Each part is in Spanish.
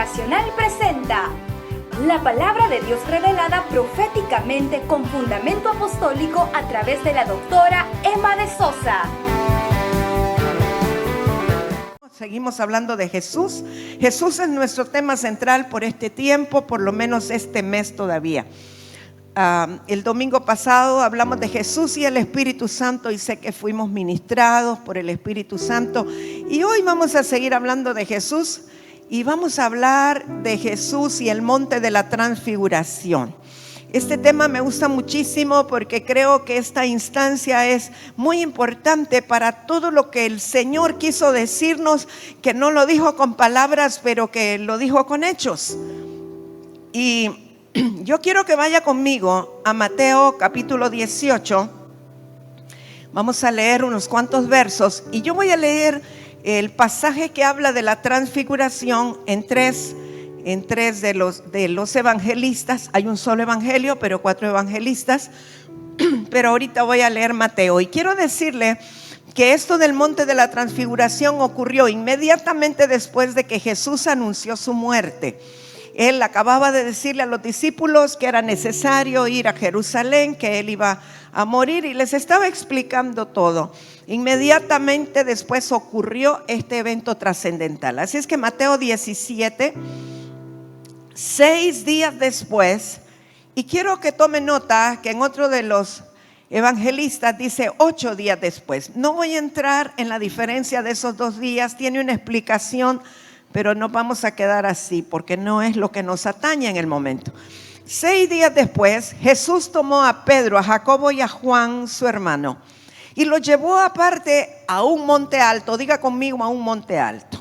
Internacional presenta la palabra de Dios revelada proféticamente con fundamento apostólico a través de la doctora Emma de Sosa. Seguimos hablando de Jesús. Jesús es nuestro tema central por este tiempo, por lo menos este mes todavía. El domingo pasado hablamos de Jesús y el Espíritu Santo y sé que fuimos ministrados por el Espíritu Santo. Y hoy vamos a seguir hablando de Jesús y vamos a hablar de Jesús y el monte de la transfiguración. Este tema me gusta muchísimo porque creo que esta instancia es muy importante para todo lo que el Señor quiso decirnos, que no lo dijo con palabras, pero que lo dijo con hechos. Y yo quiero que vaya conmigo a Mateo capítulo 18. Vamos a leer unos cuantos versos y yo voy a leer el pasaje que habla de la transfiguración en tres de los evangelistas. Hay un solo evangelio, pero 4 evangelistas. Pero ahorita voy a leer Mateo. Y quiero decirle que esto del monte de la transfiguración ocurrió inmediatamente después de que Jesús anunció su muerte. Él acababa de decirle a los discípulos que era necesario ir a Jerusalén, que él iba a morir y les estaba explicando todo. Inmediatamente después ocurrió este evento trascendental. Así es que Mateo 17, 6 días después, y quiero que tome nota que en otro de los evangelistas dice 8 días después. No voy a entrar en la diferencia de esos 2 días, tiene una explicación, pero no vamos a quedar así porque no es lo que nos atañe en el momento. 6 días después, Jesús tomó a Pedro, a Jacobo y a Juan, su hermano, y los llevó aparte a un monte alto. Diga conmigo, a un monte alto.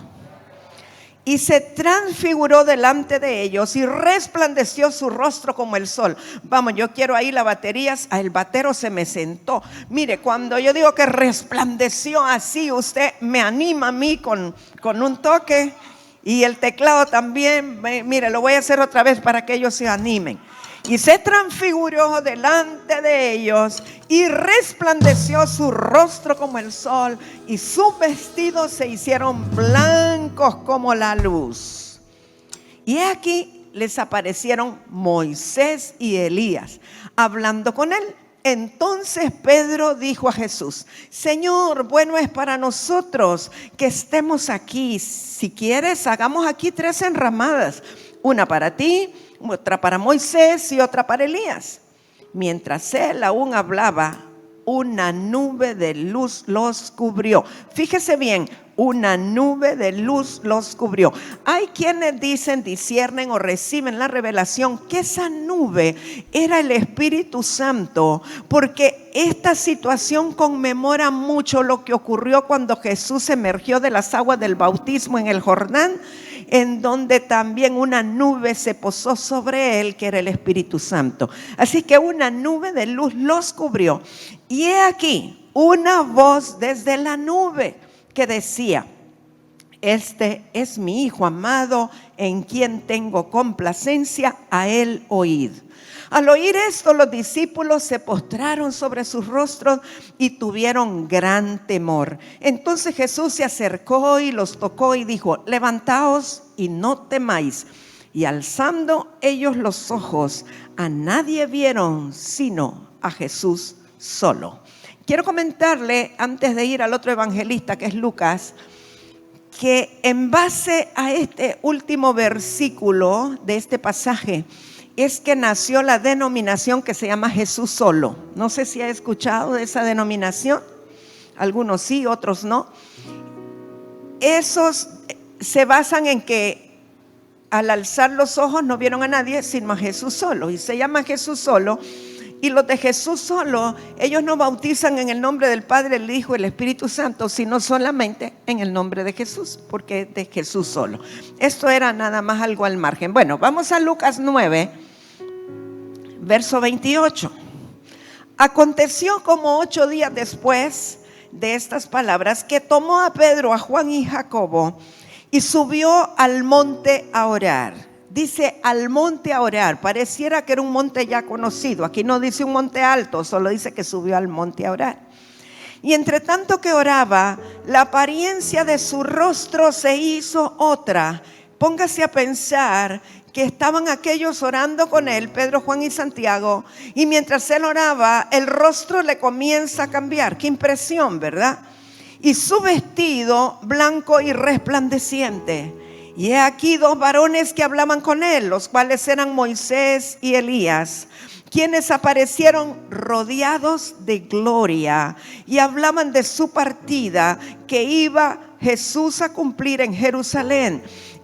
Y se transfiguró delante de ellos y resplandeció su rostro como el sol. Vamos, yo quiero ahí las baterías. El batero se me sentó. Mire, cuando yo digo que resplandeció así, usted me anima a mí con un toque. Y el teclado también. Mire, lo voy a hacer otra vez para que ellos se animen. Y se transfiguró delante de ellos y resplandeció su rostro como el sol y sus vestidos se hicieron blancos como la luz. Y aquí les aparecieron Moisés y Elías hablando con él. Entonces Pedro dijo a Jesús: Señor, bueno es para nosotros que estemos aquí. Si quieres, hagamos aquí 3 enramadas, una para ti, otra para Moisés y otra para Elías. Mientras él aún hablaba, una nube de luz los cubrió. Fíjese bien, una nube de luz los cubrió. Hay quienes disciernen o reciben la revelación que esa nube era el Espíritu Santo, porque esta situación conmemora mucho lo que ocurrió cuando Jesús emergió de las aguas del bautismo en el Jordán, en donde también una nube se posó sobre él, que era el Espíritu Santo. Así que una nube de luz los cubrió. Y he aquí una voz desde la nube que decía: Este es mi Hijo amado, en quien tengo complacencia, a él oíd. Al oír esto, los discípulos se postraron sobre sus rostros y tuvieron gran temor. Entonces Jesús se acercó y los tocó y dijo: Levantaos y no temáis. Y alzando ellos los ojos, a nadie vieron sino a Jesús solo. Quiero comentarle, antes de ir al otro evangelista, que es Lucas, que en base a este último versículo de este pasaje es que nació la denominación que se llama Jesús solo. No sé si ha escuchado de esa denominación. Algunos sí, otros no. Esos se basan en que al alzar los ojos no vieron a nadie sino a Jesús solo. Y se llama Jesús solo. Y los de Jesús solo, ellos no bautizan en el nombre del Padre, el Hijo y el Espíritu Santo, sino solamente en el nombre de Jesús, porque es de Jesús solo. Esto era nada más algo al margen. Bueno, vamos a Lucas 9, verso 28. Aconteció como 8 días después de estas palabras que tomó a Pedro, a Juan y Jacobo y subió al monte a orar. Dice al monte a orar, pareciera que era un monte ya conocido. Aquí no dice un monte alto, solo dice que subió al monte a orar. Y entre tanto que oraba, la apariencia de su rostro se hizo otra, póngase a pensar que estaban aquellos orando con él, Pedro, Juan y Santiago, y mientras él oraba, el rostro le comienza a cambiar. Qué impresión, ¿verdad? Y su vestido blanco y resplandeciente. Y he aquí dos varones que hablaban con él, los cuales eran Moisés y Elías, quienes aparecieron rodeados de gloria y hablaban de su partida que iba Jesús a cumplir en Jerusalén.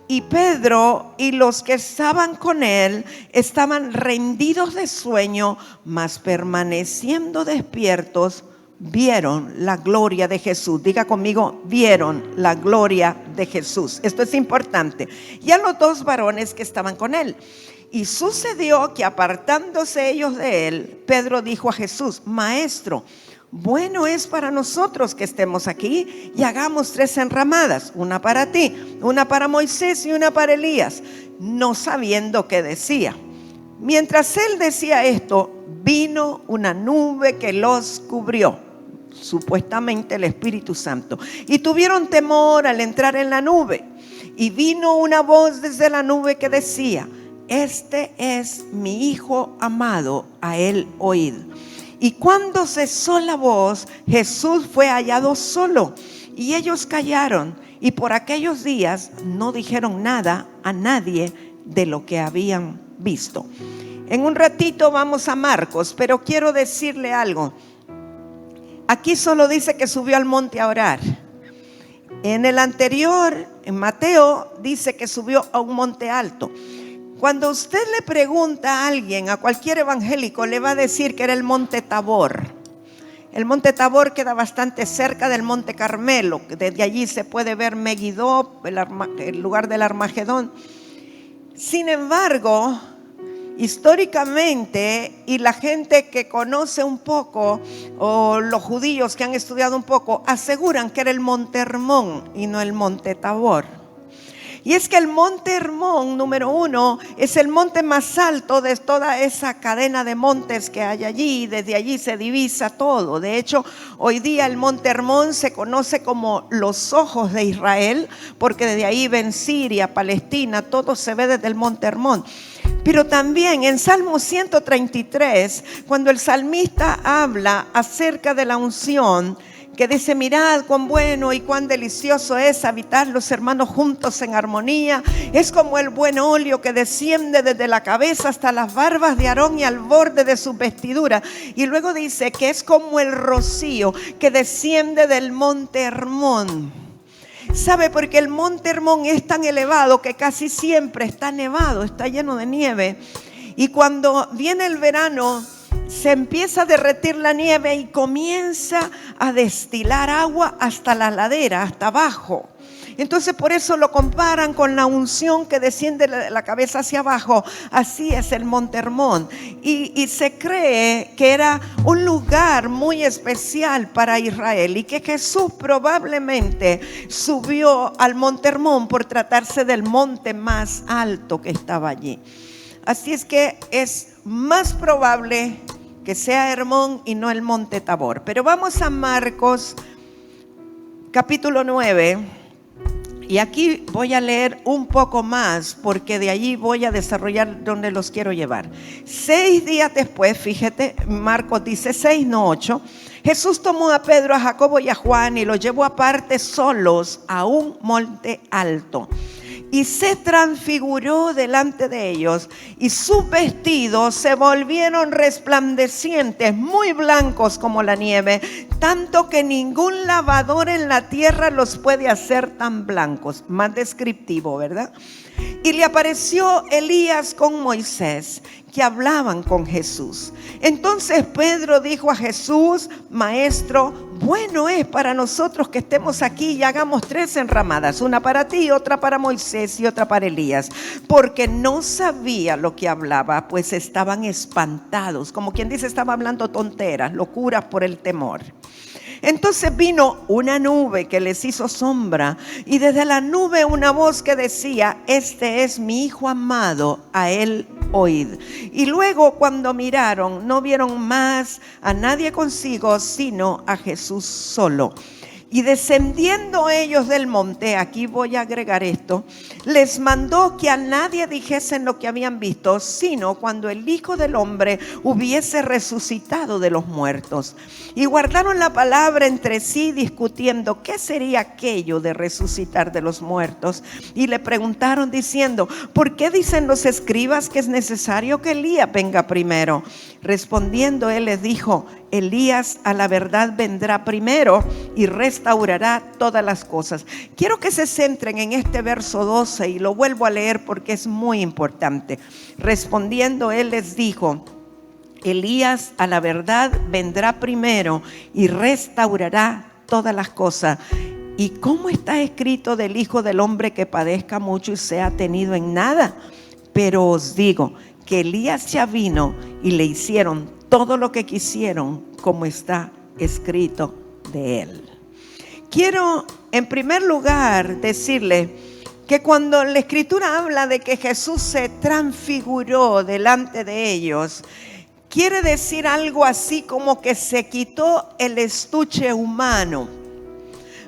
Y Pedro y los que estaban con él estaban rendidos de sueño, mas permaneciendo despiertos, vieron la gloria de Jesús. Diga conmigo, vieron la gloria de Jesús. Esto es importante. Y a los dos varones que estaban con él. Y sucedió que apartándose ellos de él, Pedro dijo a Jesús: Maestro, bueno es para nosotros que estemos aquí y hagamos 3 enramadas, una para ti, una para Moisés y una para Elías, no sabiendo qué decía. Mientras él decía esto, vino una nube que los cubrió, supuestamente el Espíritu Santo, y tuvieron temor al entrar en la nube. Y vino una voz desde la nube que decía: Este es mi Hijo amado, a él oíd. Y cuando cesó la voz, Jesús fue hallado solo, y ellos callaron, y por aquellos días no dijeron nada a nadie de lo que habían visto. En un ratito vamos a Marcos, pero quiero decirle algo. Aquí solo dice que subió al monte a orar. En el anterior, en Mateo, dice que subió a un monte alto. Cuando usted le pregunta a alguien, a cualquier evangélico, le va a decir que era el monte Tabor. El monte Tabor queda bastante cerca del monte Carmelo. Desde allí se puede ver Megiddo, el lugar del Armagedón. Sin embargo, históricamente, y la gente que conoce un poco, o los judíos que han estudiado un poco, aseguran que era el monte Hermón y no el monte Tabor. Y es que el monte Hermón, número 1, es el monte más alto de toda esa cadena de montes que hay allí. Desde allí se divisa todo. De hecho, hoy día el monte Hermón se conoce como los ojos de Israel, porque desde ahí ven Siria, Palestina, todo se ve desde el monte Hermón. Pero también en Salmo 133, cuando el salmista habla acerca de la unción, que dice: mirad cuán bueno y cuán delicioso es habitar los hermanos juntos en armonía. Es como el buen óleo que desciende desde la cabeza hasta las barbas de Aarón y al borde de sus vestiduras. Y luego dice que es como el rocío que desciende del monte Hermón. ¿Sabe? Porque el monte Hermón es tan elevado que casi siempre está nevado, está lleno de nieve. Y cuando viene el verano, se empieza a derretir la nieve y comienza a destilar agua hasta la ladera, hasta abajo. Entonces por eso lo comparan con la unción que desciende de la cabeza hacia abajo. Así es el monte Hermón. Y se cree que era un lugar muy especial para Israel, y que Jesús probablemente subió al monte Hermón por tratarse del monte más alto que estaba allí. Así es que es más probable que sea Hermón y no el monte Tabor. Pero vamos a Marcos capítulo 9, y aquí voy a leer un poco más, porque de allí voy a desarrollar donde los quiero llevar. 6 días después, fíjate, Marcos dice 6, no 8. Jesús tomó a Pedro, a Jacobo y a Juan y los llevó aparte solos a un monte alto. Y se transfiguró delante de ellos, y sus vestidos se volvieron resplandecientes, muy blancos como la nieve, tanto que ningún lavador en la tierra los puede hacer tan blancos. Más descriptivo, ¿verdad? Y le apareció Elías con Moisés, que hablaban con Jesús. Entonces Pedro dijo a Jesús: Maestro, bueno es para nosotros que estemos aquí y hagamos 3 enramadas, una para ti, otra para Moisés y otra para Elías. Porque no sabía lo que hablaba, pues estaban espantados, como quien dice, estaba hablando tonteras, locuras por el temor. Entonces vino una nube que les hizo sombra, y desde la nube una voz que decía: Este es mi Hijo amado, a él oíd. Y luego, cuando miraron, no vieron más a nadie consigo, sino a Jesús solo. Y descendiendo ellos del monte, aquí voy a agregar esto, les mandó que a nadie dijesen lo que habían visto, sino cuando el Hijo del Hombre hubiese resucitado de los muertos. Y guardaron la palabra entre sí, discutiendo qué sería aquello de resucitar de los muertos. Y le preguntaron diciendo: ¿por qué dicen los escribas que es necesario que Elías venga primero? Respondiendo él les dijo: Elías a la verdad vendrá primero y restaurará todas las cosas. Quiero que se centren en este verso 12 y lo vuelvo a leer porque es muy importante. Respondiendo él les dijo: Elías a la verdad vendrá primero y restaurará todas las cosas. ¿Y cómo está escrito del Hijo del Hombre que padezca mucho y sea tenido en nada? Pero os digo que Elías ya vino y le hicieron todo lo que quisieron, como está escrito de él. Quiero en primer lugar decirle que cuando la Escritura habla de que Jesús se transfiguró delante de ellos, quiere decir algo así como que se quitó el estuche humano.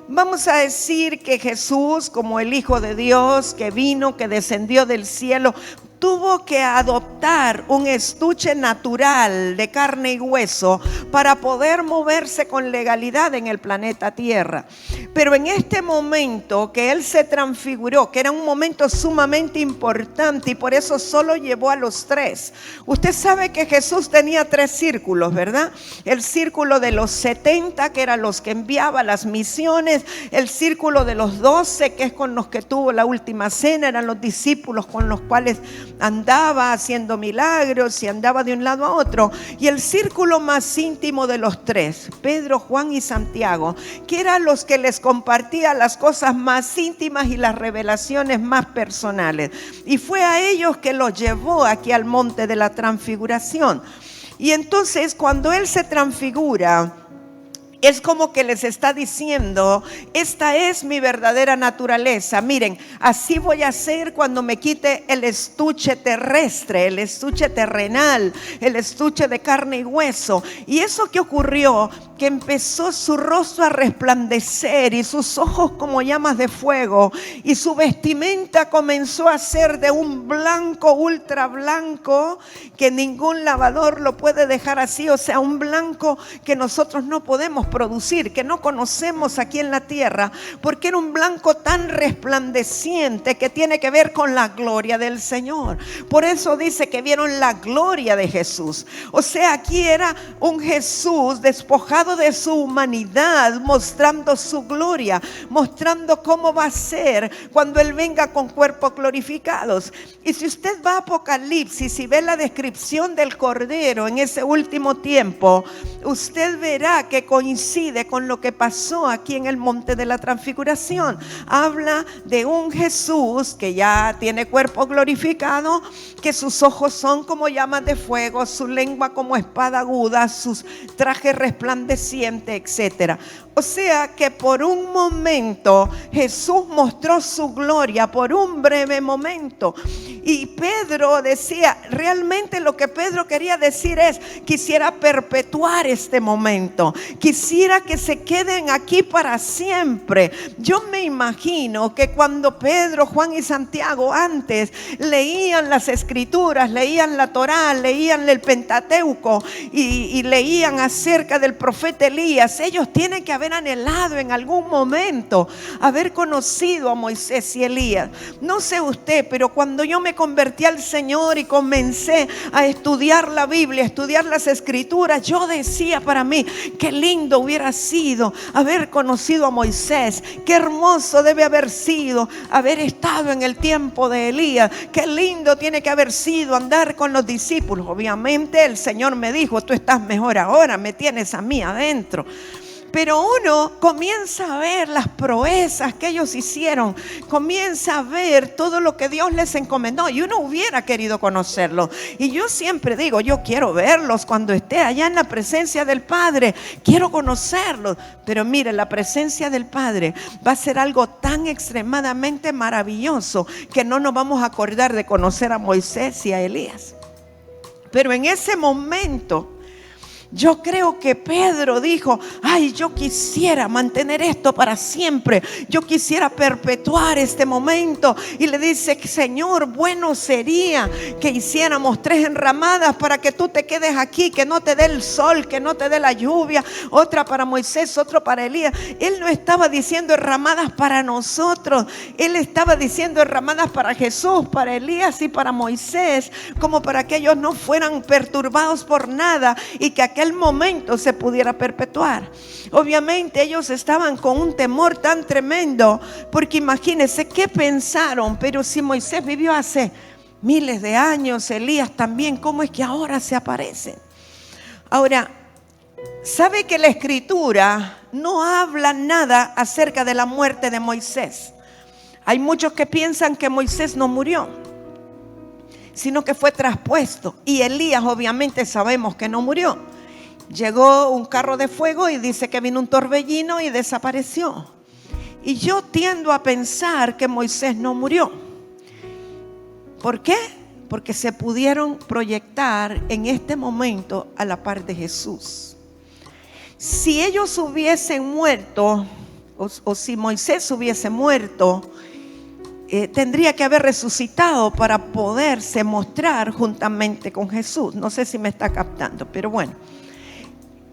Vamos a decir que Jesús, como el Hijo de Dios, que vino, que descendió del cielo, tuvo que adoptar un estuche natural de carne y hueso para poder moverse con legalidad en el planeta Tierra. Pero en este momento que Él se transfiguró, que era un momento sumamente importante y por eso solo llevó a los 3. Usted sabe que Jesús tenía 3 círculos, ¿verdad? El círculo de los 70, que eran los que enviaba las misiones. El círculo de los 12, que es con los que tuvo la última cena, eran los discípulos con los cuales andaba haciendo milagros y andaba de un lado a otro. Y el círculo más íntimo de los 3, Pedro, Juan y Santiago, que eran los que les compartía las cosas más íntimas y las revelaciones más personales. Y fue a ellos que los llevó aquí al monte de la transfiguración. Y entonces cuando Él se transfigura, es como que les está diciendo: esta es mi verdadera naturaleza. Miren, así voy a ser cuando me quite el estuche terrestre, el estuche terrenal, el estuche de carne y hueso. Y eso que ocurrió, que empezó su rostro a resplandecer y sus ojos como llamas de fuego, y su vestimenta comenzó a ser de un blanco, ultra blanco, que ningún lavador lo puede dejar así. O sea, un blanco que nosotros no podemos producir, que no conocemos aquí en la tierra, porque era un blanco tan resplandeciente que tiene que ver con la gloria del Señor. Por eso dice que vieron la gloria de Jesús. O sea, aquí era un Jesús despojado de su humanidad, mostrando su gloria, mostrando cómo va a ser cuando Él venga con cuerpos glorificados. Y si usted va a Apocalipsis y ve la descripción del Cordero en ese último tiempo, usted verá que coincide con lo que pasó aquí en el monte de la transfiguración. Habla de un Jesús que ya tiene cuerpo glorificado, que sus ojos son como llamas de fuego, su lengua como espada aguda, sus trajes resplandecientes, etcétera. O sea que por un momento Jesús mostró su gloria, por un breve momento. Y Pedro decía, realmente lo que Pedro quería decir es: quisiera perpetuar este momento, quisiera que se queden aquí para siempre. Yo me imagino que cuando Pedro, Juan y Santiago antes leían las escrituras, leían la Torá, leían el Pentateuco y leían acerca del profeta Elías, ellos tienen que haber anhelado en algún momento haber conocido a Moisés y Elías. No sé usted, pero cuando yo me convertí al Señor y comencé a estudiar la Biblia, a estudiar las escrituras, yo decía para mí: qué lindo hubiera sido haber conocido a Moisés, qué hermoso debe haber sido haber estado en el tiempo de Elías, qué lindo tiene que haber sido andar con los discípulos. Obviamente el Señor me dijo: tú estás mejor ahora, me tienes a mí adentro. Pero uno comienza a ver las proezas que ellos hicieron, comienza a ver todo lo que Dios les encomendó, y uno hubiera querido conocerlos. Y yo siempre digo: yo quiero verlos cuando esté allá en la presencia del Padre, quiero conocerlos. Pero mire, la presencia del Padre va a ser algo tan extremadamente maravilloso que no nos vamos a acordar de conocer a Moisés y a Elías. Pero en ese momento Yo creo que Pedro dijo: ay, yo quisiera mantener esto para siempre, yo quisiera perpetuar este momento. Y le dice: Señor, bueno sería que hiciéramos 3 enramadas para que tú te quedes aquí, que no te dé el sol, que no te dé la lluvia, otra para Moisés, otra para Elías. Él no estaba diciendo enramadas para nosotros, él estaba diciendo enramadas para Jesús, para Elías y para Moisés, como para que ellos no fueran perturbados por nada y que aquel momento se pudiera perpetuar. Obviamente ellos estaban con un temor tan tremendo, porque imagínense qué pensaron: pero si Moisés vivió hace miles de años, Elías también, ¿cómo es que ahora se aparecen? Ahora, ¿sabe que la Escritura no habla nada acerca de la muerte de Moisés? Hay muchos que piensan que Moisés no murió, sino que fue traspuesto. Y Elías obviamente sabemos que no murió. Llegó un carro de fuego y dice que vino un torbellino y desapareció. Y yo tiendo a pensar que Moisés no murió. ¿Por qué? Porque se pudieron proyectar en este momento a la par de Jesús. Si ellos hubiesen muerto, o si Moisés hubiese muerto, tendría que haber resucitado para poderse mostrar juntamente con Jesús. No sé si me está captando, pero bueno.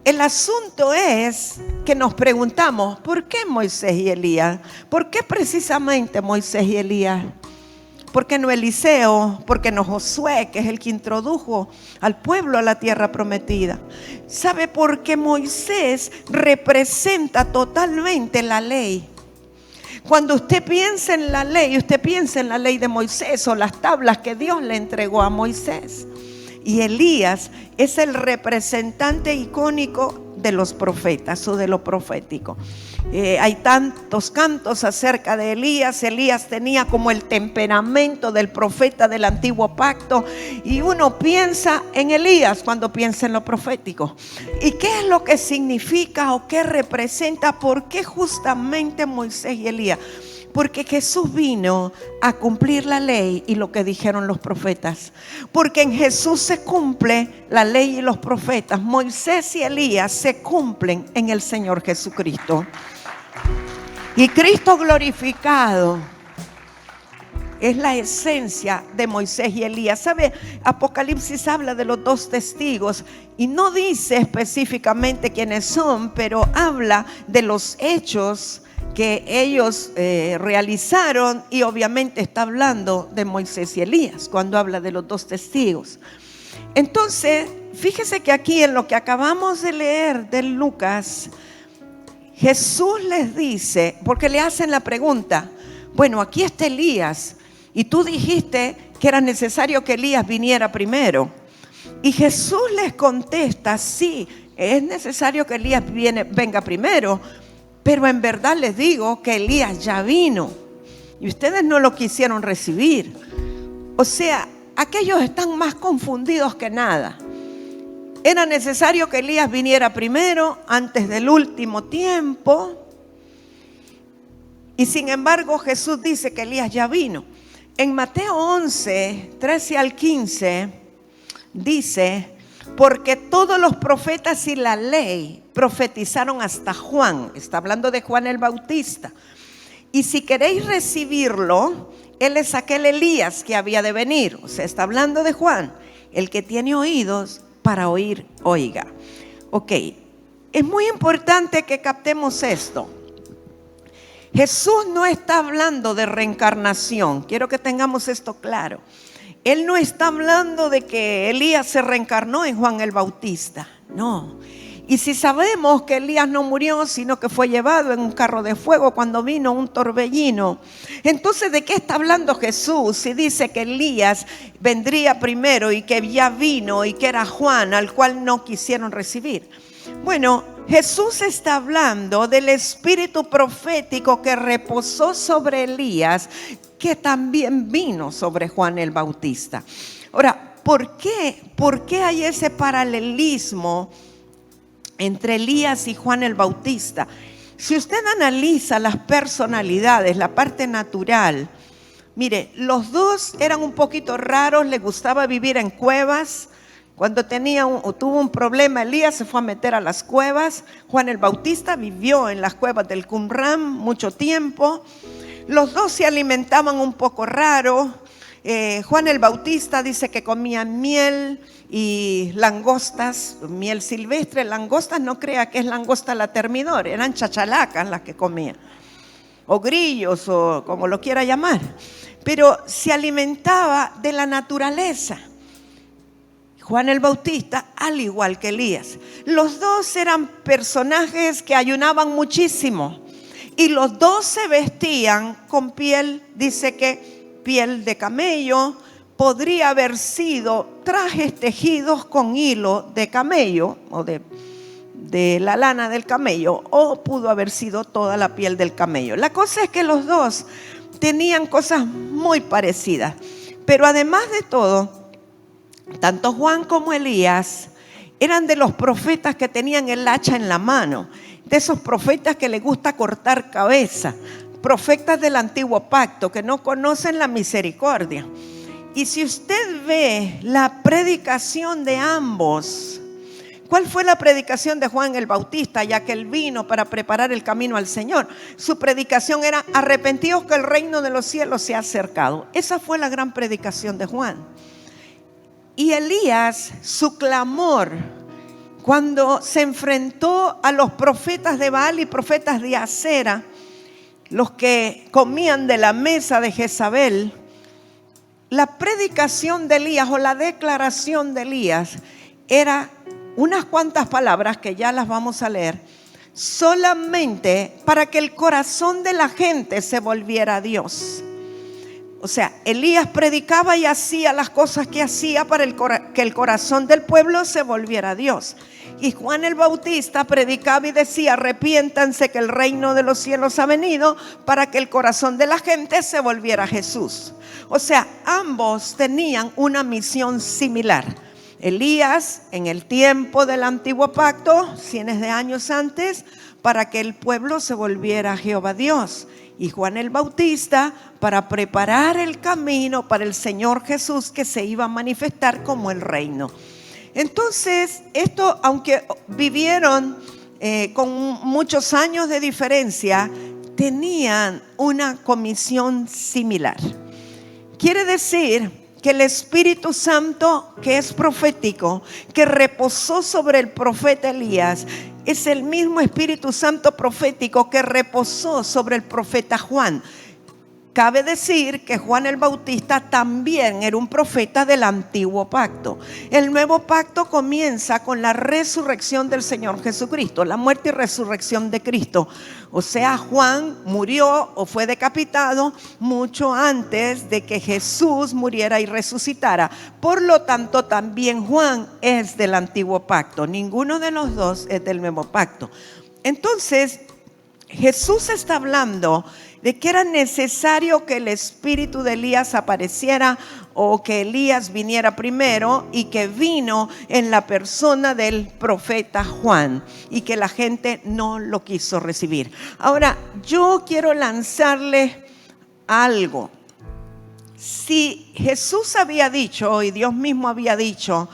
El asunto es que nos preguntamos: ¿por qué Moisés y Elías? ¿Por qué precisamente Moisés y Elías? ¿Por qué no Eliseo? ¿Por qué no Josué, que es el que introdujo al pueblo a la tierra prometida? ¿Sabe? Porque Moisés representa totalmente la ley. Cuando usted piensa en la ley, usted piensa en la ley de Moisés o las tablas que Dios le entregó a Moisés. Y Elías es el representante icónico de los profetas o de lo profético. Hay tantos cantos acerca de Elías. Elías tenía como el temperamento del profeta del antiguo pacto, y uno piensa en Elías cuando piensa en lo profético. ¿Y qué es lo que significa o qué representa? ¿Por qué justamente Moisés y Elías? Porque Jesús vino a cumplir la ley y lo que dijeron los profetas. Porque en Jesús se cumple la ley y los profetas. Moisés y Elías se cumplen en el Señor Jesucristo. Y Cristo glorificado es la esencia de Moisés y Elías. ¿Sabe? Apocalipsis habla de los 2 testigos y no dice específicamente quiénes son, pero habla de los hechos que ellos realizaron, y obviamente está hablando de Moisés y Elías cuando habla de los 2 testigos. Entonces, fíjese que aquí en lo que acabamos de leer de Lucas, Jesús les dice, porque le hacen la pregunta: bueno, aquí está Elías y tú dijiste que era necesario que Elías viniera primero. Y Jesús les contesta: sí, es necesario que Elías venga primero, pero en verdad les digo que Elías ya vino y ustedes no lo quisieron recibir. O sea, aquellos están más confundidos que nada. Era necesario que Elías viniera primero, antes del último tiempo. Y sin embargo Jesús dice que Elías ya vino. En Mateo 11, 13 al 15 dice: porque todos los profetas y la ley profetizaron hasta Juan. Está hablando de Juan el Bautista. Y si queréis recibirlo, él es aquel Elías que había de venir. O sea, está hablando de Juan. El que tiene oídos para oír, oiga. Ok, es muy importante que captemos esto. Jesús no está hablando de reencarnación. Quiero que tengamos esto claro. Él no está hablando de que Elías se reencarnó en Juan el Bautista. No. Y si sabemos que Elías no murió, sino que fue llevado en un carro de fuego cuando vino un torbellino, entonces ¿de qué está hablando Jesús? Si dice que Elías vendría primero y que ya vino y que era Juan, al cual no quisieron recibir. Bueno, Jesús está hablando del espíritu profético que reposó sobre Elías, que también vino sobre Juan el Bautista. Ahora, ¿por qué hay ese paralelismo entre Elías y Juan el Bautista? Si usted analiza las personalidades, la parte natural, mire, los dos eran un poquito raros, les gustaba vivir en cuevas, Cuando tuvo un problema, Elías se fue a meter a las cuevas. Juan el Bautista vivió en las cuevas del Qumran mucho tiempo. Los dos se alimentaban un poco raro. Juan el Bautista dice que comía miel y langostas, miel silvestre. Langostas, no crea que es langosta la termidor, eran chachalacas las que comía, o grillos, o como lo quiera llamar. Pero se alimentaba de la naturaleza. Juan el Bautista, al igual que Elías, los dos eran personajes que ayunaban muchísimo y los dos se vestían con piel, dice que piel de camello, podría haber sido trajes tejidos con hilo de camello o de la lana del camello, o pudo haber sido toda la piel del camello. La cosa es que los dos tenían cosas muy parecidas, pero además de todo, tanto Juan como Elías eran de los profetas que tenían el hacha en la mano, de esos profetas que les gusta cortar cabeza, profetas del antiguo pacto que no conocen la misericordia. Y si usted ve la predicación de ambos, ¿cuál fue la predicación de Juan el Bautista, ya que él vino para preparar el camino al Señor? Su predicación era: arrepentíos que el reino de los cielos se ha acercado. Esa fue la gran predicación de Juan. Y Elías, su clamor, cuando se enfrentó a los profetas de Baal y profetas de Acera, los que comían de la mesa de Jezabel, la predicación de Elías o la declaración de Elías era unas cuantas palabras que ya las vamos a leer, solamente para que el corazón de la gente se volviera a Dios. O sea, Elías predicaba y hacía las cosas que hacía para que el corazón del pueblo se volviera a Dios. Y Juan el Bautista predicaba y decía: arrepiéntanse que el reino de los cielos ha venido, para que el corazón de la gente se volviera a Jesús. O sea, ambos tenían una misión similar. Elías en el tiempo del antiguo pacto, cientos de años antes, para que el pueblo se volviera a Jehová Dios. Y Juan el Bautista para preparar el camino para el Señor Jesús, que se iba a manifestar como el reino. Entonces, esto, aunque vivieron con muchos años de diferencia, tenían una comisión similar. Quiere decir que el Espíritu Santo, que es profético, que reposó sobre el profeta Elías, es el mismo Espíritu Santo profético que reposó sobre el profeta Juan. Cabe decir que Juan el Bautista también era un profeta del antiguo pacto. El nuevo pacto comienza con la resurrección del Señor Jesucristo, la muerte y resurrección de Cristo. O sea, Juan murió o fue decapitado mucho antes de que Jesús muriera y resucitara. Por lo tanto, también Juan es del antiguo pacto. Ninguno de los dos es del nuevo pacto. Entonces, Jesús está hablando de que era necesario que el espíritu de Elías apareciera, o que Elías viniera primero, y que vino en la persona del profeta Juan, y que la gente no lo quiso recibir. Ahora, yo quiero lanzarle algo. Si Jesús había dicho, y Dios mismo había dicho,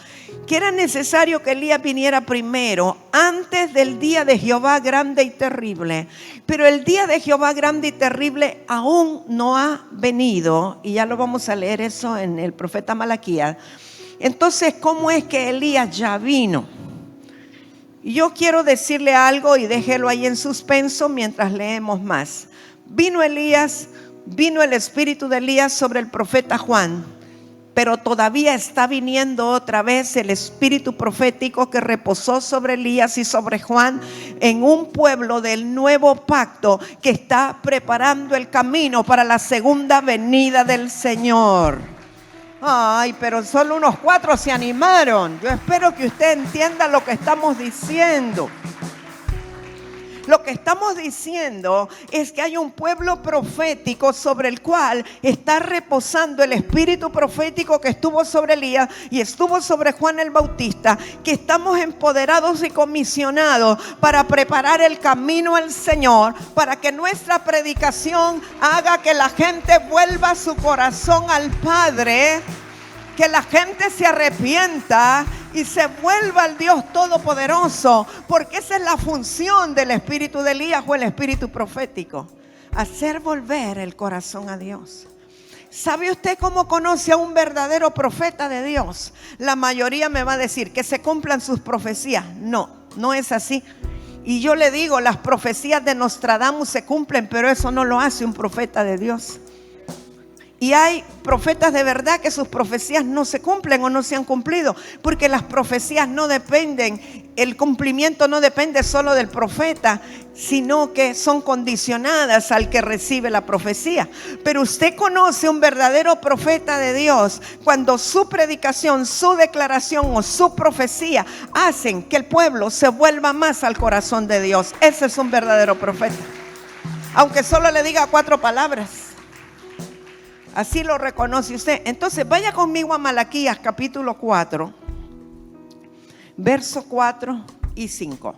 que era necesario que Elías viniera primero, antes del día de Jehová grande y terrible, pero el día de Jehová grande y terrible aún no ha venido, y ya lo vamos a leer eso en el profeta Malaquías. Entonces, ¿cómo es que Elías ya vino? Yo quiero decirle algo y déjelo ahí en suspenso mientras leemos más. Vino Elías, vino el espíritu de Elías sobre el profeta Juan, pero todavía está viniendo otra vez el espíritu profético que reposó sobre Elías y sobre Juan en un pueblo del nuevo pacto que está preparando el camino para la segunda venida del Señor. Ay, pero solo unos 4 se animaron. Yo espero que usted entienda lo que estamos diciendo. Lo que estamos diciendo es que hay un pueblo profético sobre el cual está reposando el espíritu profético que estuvo sobre Elías y estuvo sobre Juan el Bautista, que estamos empoderados y comisionados para preparar el camino al Señor, para que nuestra predicación haga que la gente vuelva su corazón al Padre. que la gente se arrepienta y se vuelva al Dios Todopoderoso, porque esa es la función del espíritu de Elías o el espíritu profético, hacer volver el corazón a Dios. ¿Sabe usted cómo conoce a un verdadero profeta de Dios? La mayoría me va a decir que se cumplan sus profecías. No, no es así. Y yo le digo, las profecías de Nostradamus se cumplen, pero eso no lo hace un profeta de Dios. Y hay profetas de verdad que sus profecías no se cumplen o no se han cumplido, porque las profecías no dependen, el cumplimiento no depende solo del profeta, sino que son condicionadas al que recibe la profecía. Pero usted conoce un verdadero profeta de Dios cuando su predicación, su declaración o su profecía hacen que el pueblo se vuelva más al corazón de Dios. Ese es un verdadero profeta, aunque solo le diga 4 palabras. Así lo reconoce usted. Entonces vaya conmigo a Malaquías capítulo 4, versos 4 y 5.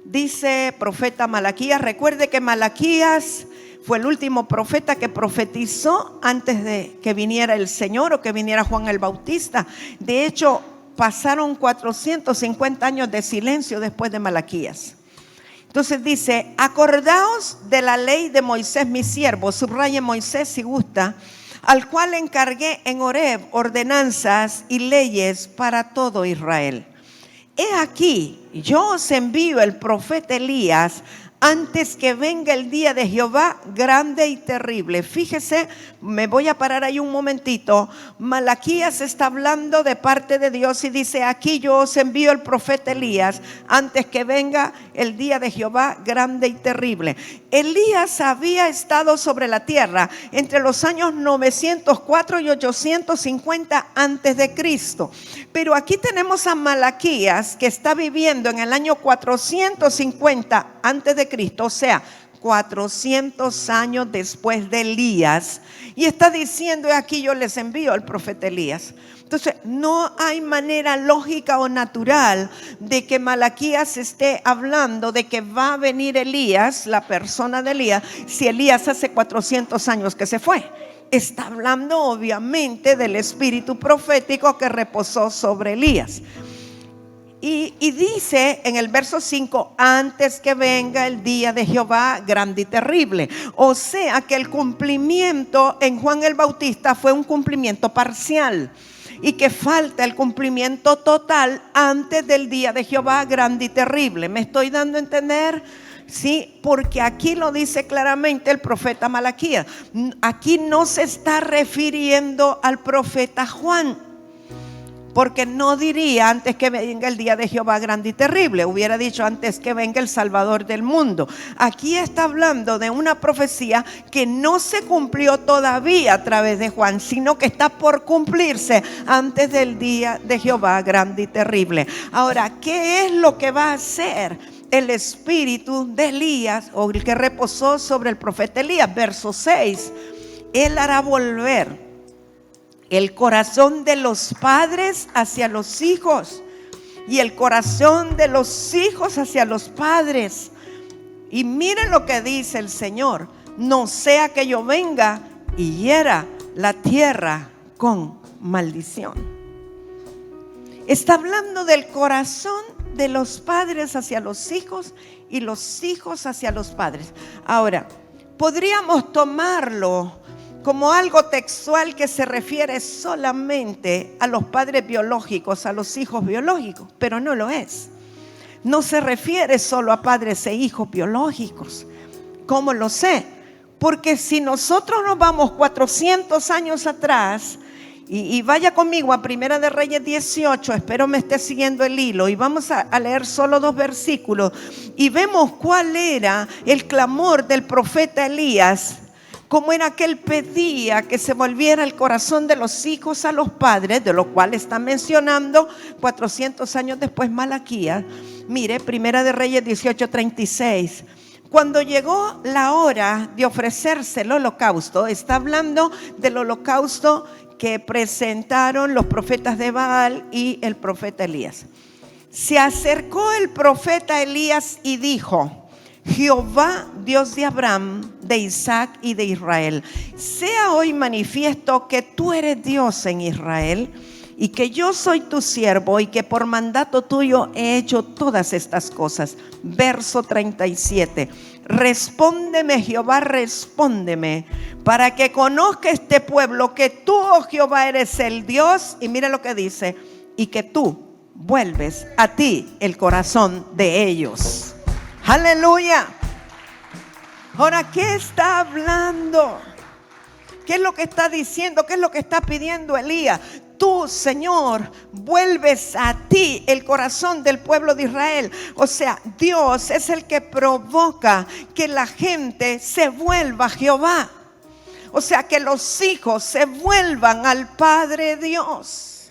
Dice profeta Malaquías. Recuerde que Malaquías fue el último profeta que profetizó antes de que viniera el Señor o que viniera Juan el Bautista. De hecho, pasaron 450 años de silencio después de Malaquías. Entonces dice: acordaos de la ley de Moisés mi siervo, subraye Moisés si gusta, al cual encargué en Horeb ordenanzas y leyes para todo Israel. He aquí, yo os envío el profeta Elías antes que venga el día de Jehová grande y terrible. Fíjese, me voy a parar ahí un momentito. Malaquías está hablando de parte de Dios y dice: aquí yo os envío el profeta Elías antes que venga el día de Jehová grande y terrible. Elías había estado sobre la tierra entre los años 904 y 850 antes de Cristo. Pero aquí tenemos a Malaquías que está viviendo en el año 450 antes de Cristo, o sea, 400 años después de Elías, y está diciendo: aquí yo les envío al profeta Elías. Entonces no hay manera lógica o natural de que Malaquías esté hablando de que va a venir Elías, la persona de Elías, si Elías hace 400 años que se fue. Está hablando obviamente del espíritu profético que reposó sobre Elías. Y dice en el verso 5: antes que venga el día de Jehová grande y terrible. O sea que el cumplimiento en Juan el Bautista fue un cumplimiento parcial, y que falta el cumplimiento total antes del día de Jehová grande y terrible. ¿Me estoy dando a entender? Sí, porque aquí lo dice claramente el profeta Malaquías. Aquí no se está refiriendo al profeta Juan, porque no diría antes que venga el día de Jehová grande y terrible, hubiera dicho antes que venga el Salvador del mundo. Aquí está hablando de una profecía que no se cumplió todavía a través de Juan, sino que está por cumplirse antes del día de Jehová grande y terrible. Ahora, ¿qué es lo que va a hacer el espíritu de Elías, o el que reposó sobre el profeta Elías? Verso 6: él hará volver el corazón de los padres hacia los hijos, y el corazón de los hijos hacia los padres. Y miren lo que dice el Señor: no sea que yo venga y hiera la tierra con maldición. Está hablando del corazón de los padres hacia los hijos y los hijos hacia los padres. Ahora, podríamos tomarlo como algo textual que se refiere solamente a los padres biológicos, a los hijos biológicos, pero no lo es. No se refiere solo a padres e hijos biológicos. ¿Cómo lo sé? Porque si nosotros nos vamos 400 años atrás, y vaya conmigo a Primera de Reyes 18, espero me esté siguiendo el hilo, y vamos a leer solo 2 versículos, y vemos cuál era el clamor del profeta Elías. Cómo era que él pedía que se volviera el corazón de los hijos a los padres, de lo cual está mencionando 400 años después Malaquías. Mire, Primera de Reyes 18:36. Cuando llegó la hora de ofrecerse el holocausto, está hablando del holocausto que presentaron los profetas de Baal y el profeta Elías. Se acercó el profeta Elías y dijo: Jehová, Dios de Abraham, de Isaac y de Israel, sea hoy manifiesto que tú eres Dios en Israel y que yo soy tu siervo y que por mandato tuyo he hecho todas estas cosas. Verso 37. Respóndeme, Jehová, respóndeme, para que conozca este pueblo que tú, oh Jehová, eres el Dios. Y mira lo que dice: y que tú vuelves a ti el corazón de ellos. Aleluya. Ahora, ¿qué está hablando? ¿Qué es lo que está diciendo? ¿Qué es lo que está pidiendo Elías? Tú, Señor, vuelves a ti el corazón del pueblo de Israel. O sea, Dios es el que provoca que la gente se vuelva a Jehová. O sea, que los hijos se vuelvan al Padre Dios.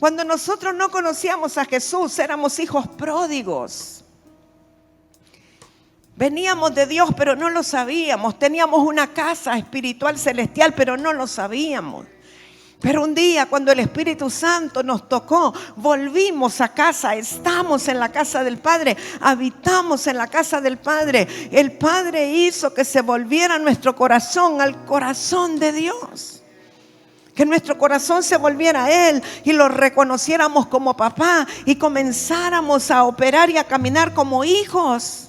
Cuando nosotros no conocíamos a Jesús, éramos hijos pródigos. Veníamos de Dios, pero no lo sabíamos. Teníamos una casa espiritual celestial, pero no lo sabíamos. Pero un día, cuando el Espíritu Santo nos tocó, volvimos a casa, estamos en la casa del Padre, habitamos en la casa del Padre. El Padre hizo que se volviera nuestro corazón al corazón de Dios. Que nuestro corazón se volviera a Él y lo reconociéramos como papá y comenzáramos a operar y a caminar como hijos.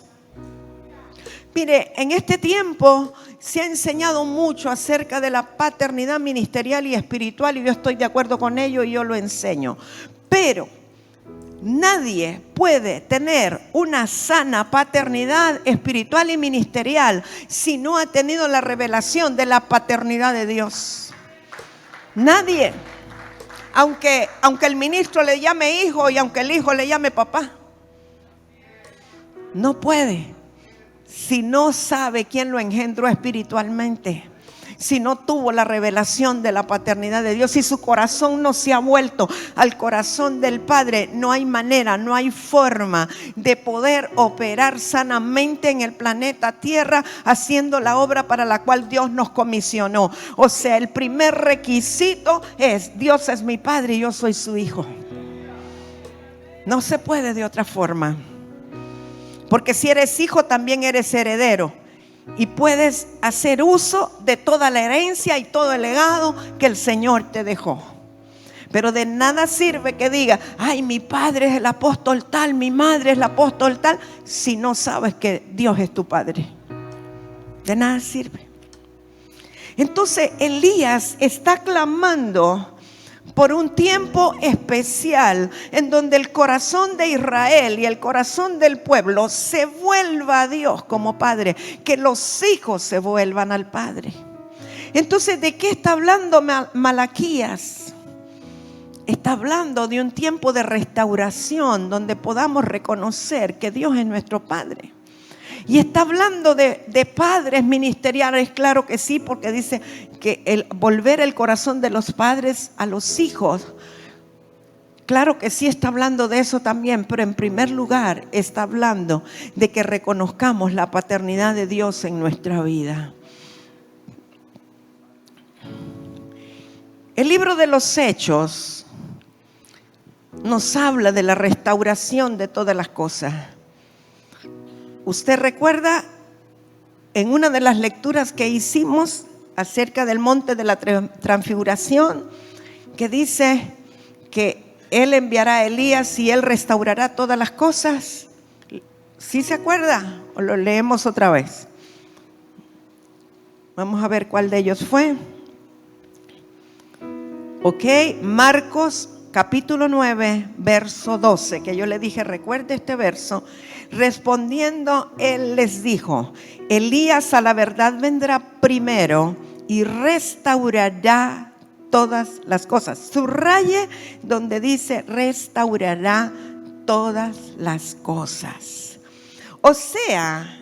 Mire, en este tiempo se ha enseñado mucho acerca de la paternidad ministerial y espiritual, y yo estoy de acuerdo con ello y yo lo enseño. Pero nadie puede tener una sana paternidad espiritual y ministerial si no ha tenido la revelación de la paternidad de Dios. Nadie. Aunque el ministro le llame hijo y aunque el hijo le llame papá, no puede. Si no sabe quién lo engendró espiritualmente, si no tuvo la revelación de la paternidad de Dios, si su corazón no se ha vuelto al corazón del Padre, no hay manera, no hay forma de poder operar sanamente en el planeta Tierra haciendo la obra para la cual Dios nos comisionó. O sea, el primer requisito es: Dios es mi Padre y yo soy su hijo. No se puede de otra forma. Porque si eres hijo, también eres heredero. Y puedes hacer uso de toda la herencia y todo el legado que el Señor te dejó. Pero de nada sirve que diga: ay, mi padre es el apóstol tal, mi madre es el apóstol tal, si no sabes que Dios es tu Padre. De nada sirve. Entonces Elías está clamando por un tiempo especial en donde el corazón de Israel y el corazón del pueblo se vuelva a Dios como Padre, que los hijos se vuelvan al Padre. Entonces, ¿de qué está hablando Malaquías? Está hablando de un tiempo de restauración donde podamos reconocer que Dios es nuestro Padre. Y está hablando de padres ministeriales, claro que sí, porque dice que el volver el corazón de los padres a los hijos, claro que sí está hablando de eso también, pero en primer lugar está hablando de que reconozcamos la paternidad de Dios en nuestra vida. El libro de los Hechos nos habla de la restauración de todas las cosas. Usted recuerda en una de las lecturas que hicimos acerca del monte de la transfiguración, que dice que Él enviará a Elías y Él restaurará todas las cosas. ¿Sí se acuerda? ¿O lo leemos otra vez? Vamos a ver cuál de ellos fue. Ok, Marcos capítulo 9, verso 12, que yo le dije, recuerde este verso. Respondiendo, Él les dijo: Elías a la verdad vendrá primero y restaurará todas las cosas. Subraye donde dice restaurará todas las cosas. O sea,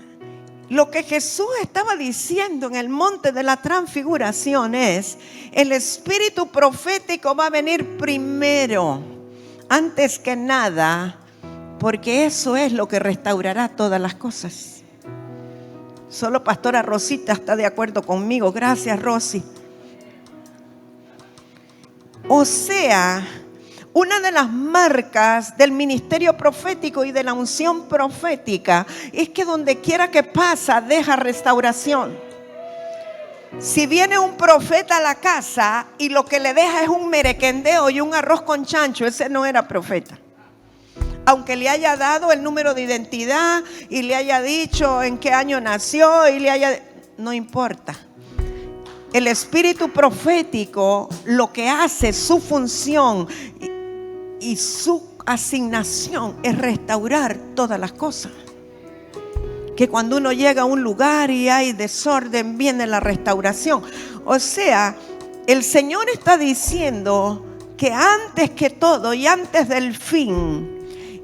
lo que Jesús estaba diciendo en el monte de la transfiguración es: el espíritu profético va a venir primero, antes que nada, porque eso es lo que restaurará todas las cosas. Solo pastora Rosita está de acuerdo conmigo. Gracias, Rosy. O sea, una de las marcas del ministerio profético y de la unción profética es que donde quiera que pasa, deja restauración. Si viene un profeta a la casa y lo que le deja es un merequendeo y un arroz con chancho, ese no era profeta. Aunque le haya dado el número de identidad y le haya dicho en qué año nació y no importa. El espíritu profético lo que hace, su función y su asignación es restaurar todas las cosas. Que cuando uno llega a un lugar y hay desorden, viene la restauración. O sea, el Señor está diciendo que antes que todo y antes del fin,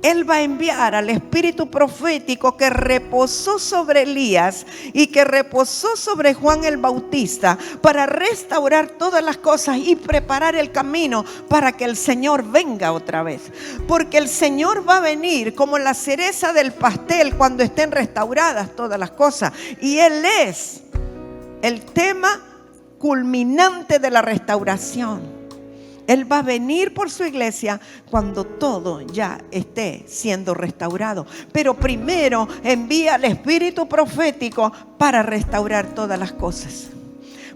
Él va a enviar al espíritu profético que reposó sobre Elías y que reposó sobre Juan el Bautista para restaurar todas las cosas y preparar el camino para que el Señor venga otra vez. Porque el Señor va a venir como la cereza del pastel cuando estén restauradas todas las cosas. Y Él es el tema culminante de la restauración. Él va a venir por su iglesia cuando todo ya esté siendo restaurado. Pero primero envía al espíritu profético para restaurar todas las cosas.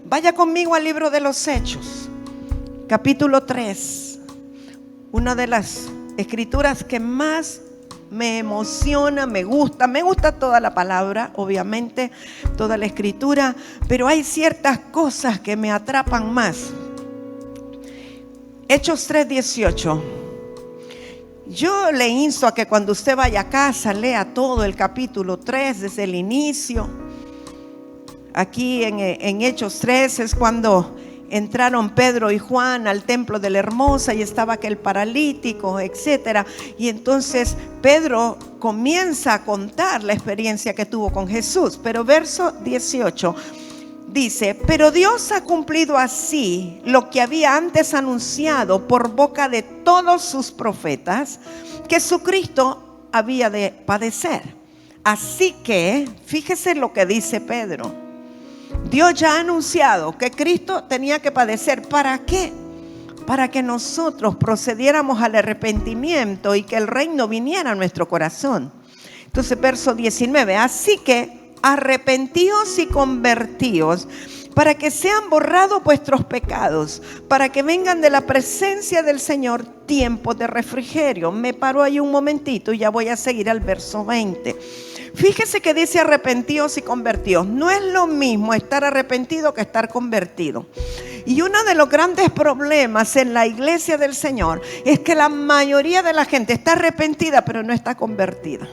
Vaya conmigo al libro de los Hechos, capítulo 3. Una de las escrituras que más me emociona, me gusta toda la palabra, obviamente, toda la escritura, pero hay ciertas cosas que me atrapan más. Hechos 3:18. Yo le insto a que cuando usted vaya a casa lea todo el capítulo 3 desde el inicio. Aquí en Hechos 3 es cuando entraron Pedro y Juan al templo de la Hermosa y estaba aquel paralítico, etcétera. Y entonces Pedro comienza a contar la experiencia que tuvo con Jesús. Pero verso 18 dice: pero Dios ha cumplido así lo que había antes anunciado por boca de todos sus profetas, que su Cristo había de padecer. Así que, fíjese lo que dice Pedro. Dios ya ha anunciado que Cristo tenía que padecer. ¿Para qué? Para que nosotros procediéramos al arrepentimiento y que el reino viniera a nuestro corazón. Entonces, verso 19, así que arrepentíos y convertíos para que sean borrados vuestros pecados, para que vengan de la presencia del Señor tiempos de refrigerio. Me paro ahí un momentito y ya voy a seguir al verso 20. Fíjese que dice arrepentíos y convertíos. No es lo mismo estar arrepentido que estar convertido. Y uno de los grandes problemas en la iglesia del Señor es que la mayoría de la gente está arrepentida pero no está convertida.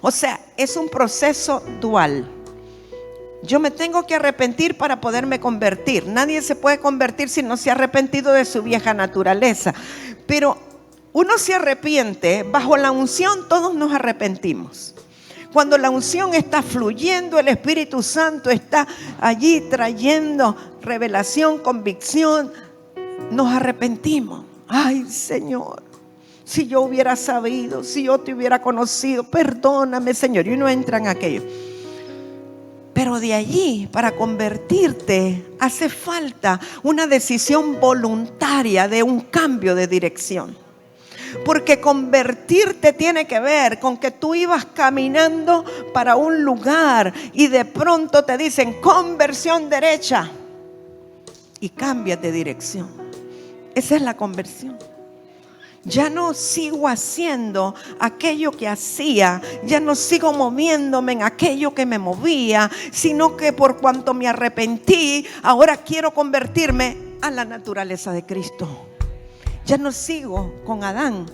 O sea, es un proceso dual. Yo me tengo que arrepentir para poderme convertir. Nadie se puede convertir si no se ha arrepentido de su vieja naturaleza. Pero uno se arrepiente, bajo la unción todos nos arrepentimos. Cuando la unción está fluyendo, el Espíritu Santo está allí trayendo revelación, convicción, nos arrepentimos. Ay, Señor, si yo hubiera sabido, si yo te hubiera conocido, perdóname, Señor. Y uno entra en aquello. Pero de allí, para convertirte, hace falta una decisión voluntaria de un cambio de dirección. Porque convertirte tiene que ver con que tú ibas caminando para un lugar y de pronto te dicen conversión derecha y cambias de dirección. Esa es la conversión. Ya no sigo haciendo aquello que hacía, ya no sigo moviéndome en aquello que me movía, sino que por cuanto me arrepentí, ahora quiero convertirme a la naturaleza de Cristo. Ya no sigo con Adán,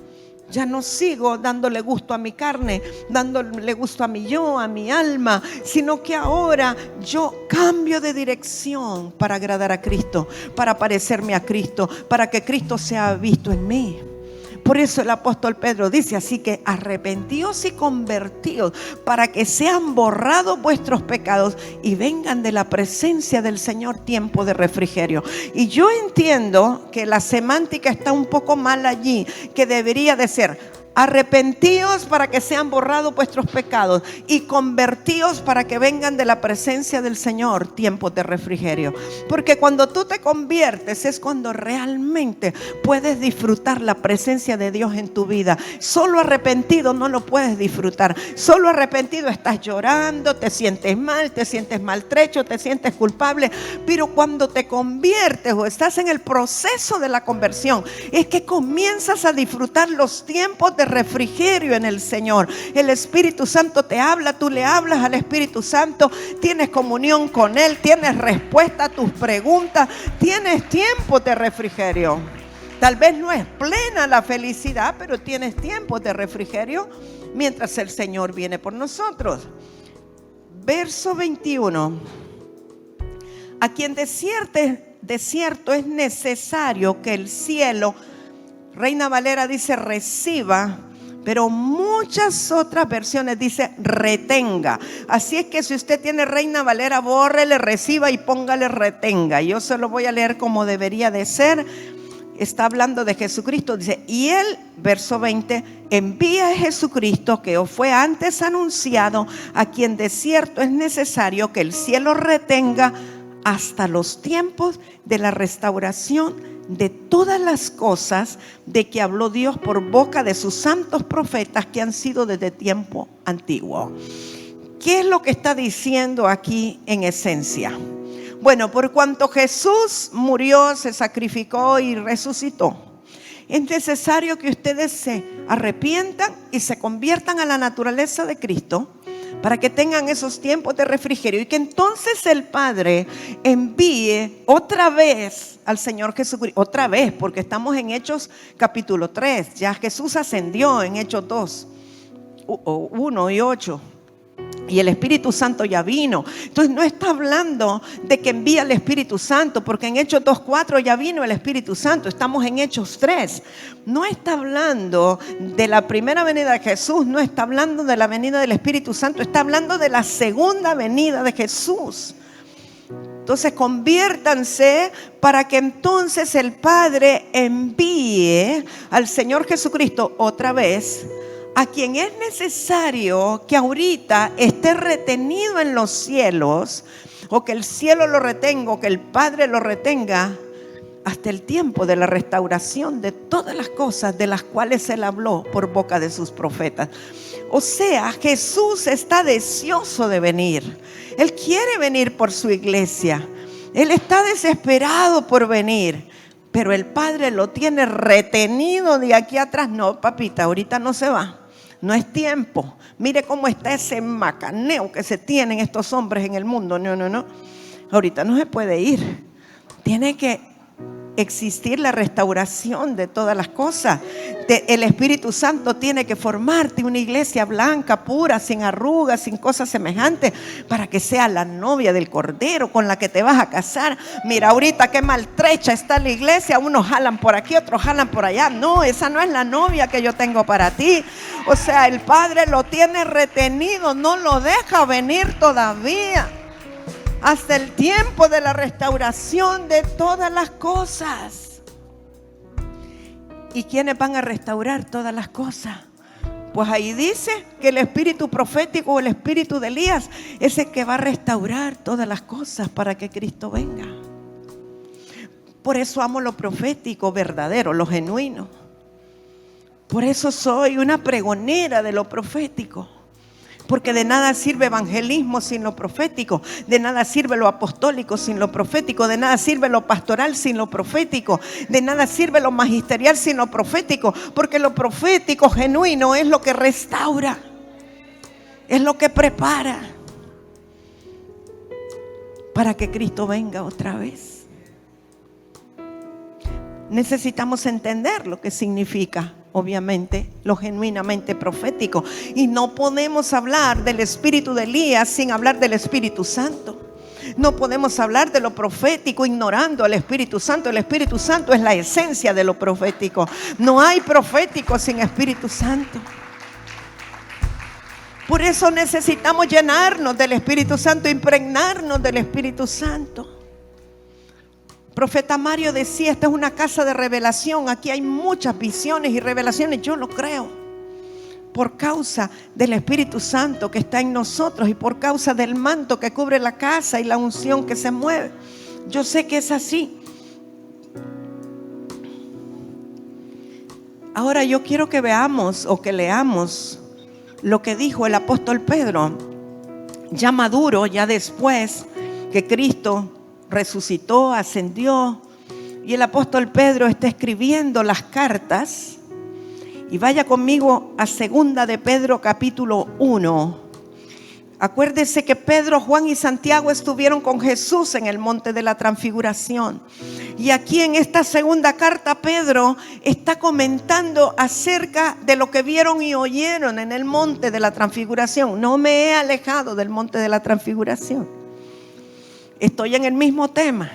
ya no sigo dándole gusto a mi carne, dándole gusto a mi yo, a mi alma, sino que ahora yo cambio de dirección para agradar a Cristo, para parecerme a Cristo, para que Cristo sea visto en mí. Por eso el apóstol Pedro dice, así que arrepentíos y convertíos para que sean borrados vuestros pecados y vengan de la presencia del Señor tiempo de refrigerio. Y yo entiendo que la semántica está un poco mal allí, que debería de ser Arrepentíos para que sean borrados vuestros pecados y convertíos para que vengan de la presencia del Señor tiempos de refrigerio. Porque cuando tú te conviertes es cuando realmente puedes disfrutar la presencia de Dios en tu vida. Solo arrepentido no lo puedes disfrutar. Solo arrepentido estás llorando, te sientes mal, te sientes maltrecho, te sientes culpable. Pero cuando te conviertes o estás en el proceso de la conversión, es que comienzas a disfrutar los tiempos de refrigerio en el Señor. El Espíritu Santo te habla, tú le hablas al Espíritu Santo, tienes comunión con Él, tienes respuesta a tus preguntas, tienes tiempo de refrigerio. Tal vez no es plena la felicidad, pero tienes tiempo de refrigerio mientras el Señor viene por nosotros. Verso 21. A quien de cierto es necesario que el cielo, Reina Valera dice reciba, pero muchas otras versiones dice retenga. Así es que si usted tiene Reina Valera, bórrele reciba y póngale retenga. Yo se lo voy a leer como debería de ser. Está hablando de Jesucristo, dice, y él, verso 20, envía a Jesucristo que os fue antes anunciado, a quien de cierto es necesario que el cielo retenga hasta los tiempos de la restauración de todas las cosas de que habló Dios por boca de sus santos profetas que han sido desde tiempo antiguo. ¿Qué es lo que está diciendo aquí en esencia? Bueno, por cuanto Jesús murió, se sacrificó y resucitó, es necesario que ustedes se arrepientan y se conviertan a la naturaleza de Cristo para que tengan esos tiempos de refrigerio y que entonces el Padre envíe otra vez al Señor Jesucristo, otra vez, porque estamos en Hechos capítulo 3, ya Jesús ascendió en Hechos 2, 1 y 8. Y el Espíritu Santo ya vino. Entonces no está hablando de que envía el Espíritu Santo, porque en Hechos 2:4 ya vino el Espíritu Santo. Estamos en Hechos 3. No está hablando de la primera venida de Jesús, no está hablando de la venida del Espíritu Santo, está hablando de la segunda venida de Jesús. Entonces conviértanse para que entonces el Padre envíe al Señor Jesucristo otra vez, a quien es necesario que ahorita esté retenido en los cielos, o que el cielo lo retenga, o que el Padre lo retenga, hasta el tiempo de la restauración de todas las cosas de las cuales Él habló por boca de sus profetas. O sea, Jesús está deseoso de venir. Él quiere venir por su iglesia. Él está desesperado por venir. Pero el Padre lo tiene retenido de aquí atrás. No, papita, ahorita no se va. No es tiempo. Mire cómo está ese macaneo que se tienen estos hombres en el mundo. No. Ahorita no se puede ir. Tiene que existir la restauración de todas las cosas. El Espíritu Santo tiene que formarte una iglesia blanca, pura, sin arrugas, sin cosas semejantes, para que sea la novia del Cordero con la que te vas a casar. Mira ahorita qué maltrecha está la iglesia, unos jalan por aquí, otros jalan por allá. No, esa no es la novia que yo tengo para ti. O sea, el Padre lo tiene retenido, no lo deja venir todavía, hasta el tiempo de la restauración de todas las cosas. ¿Y quiénes van a restaurar todas las cosas? Pues ahí dice que el espíritu profético o el espíritu de Elías es el que va a restaurar todas las cosas para que Cristo venga. Por eso amo lo profético verdadero, lo genuino. Por eso soy una pregonera de lo profético. Porque de nada sirve evangelismo sin lo profético, de nada sirve lo apostólico sin lo profético, de nada sirve lo pastoral sin lo profético, de nada sirve lo magisterial sin lo profético, porque lo profético genuino es lo que restaura, es lo que prepara para que Cristo venga otra vez. Necesitamos entender lo que significa, obviamente, lo genuinamente profético. Y no podemos hablar del espíritu de Elías sin hablar del Espíritu Santo. No podemos hablar de lo profético ignorando al Espíritu Santo. El Espíritu Santo es la esencia de lo profético. No hay profético sin Espíritu Santo. Por eso necesitamos llenarnos del Espíritu Santo, impregnarnos del Espíritu Santo. Profeta Mario decía, esta es una casa de revelación, aquí hay muchas visiones y revelaciones. Yo lo creo. por causa del Espíritu Santo que está en nosotros y por causa del manto que cubre la casa y la unción que se mueve. Yo sé que es así. Ahora yo quiero que veamos o que leamos lo que dijo el apóstol Pedro, ya maduro, ya después que Cristo resucitó, ascendió, y el apóstol Pedro está escribiendo las cartas. Y vaya conmigo a 2 de Pedro capítulo 1. Acuérdese que Pedro, Juan y Santiago estuvieron con Jesús en el monte de la transfiguración. Y aquí en esta segunda carta Pedro está comentando acerca de lo que vieron y oyeron en el monte de la transfiguración. No me he alejado del monte de la transfiguración. Estoy en el mismo tema.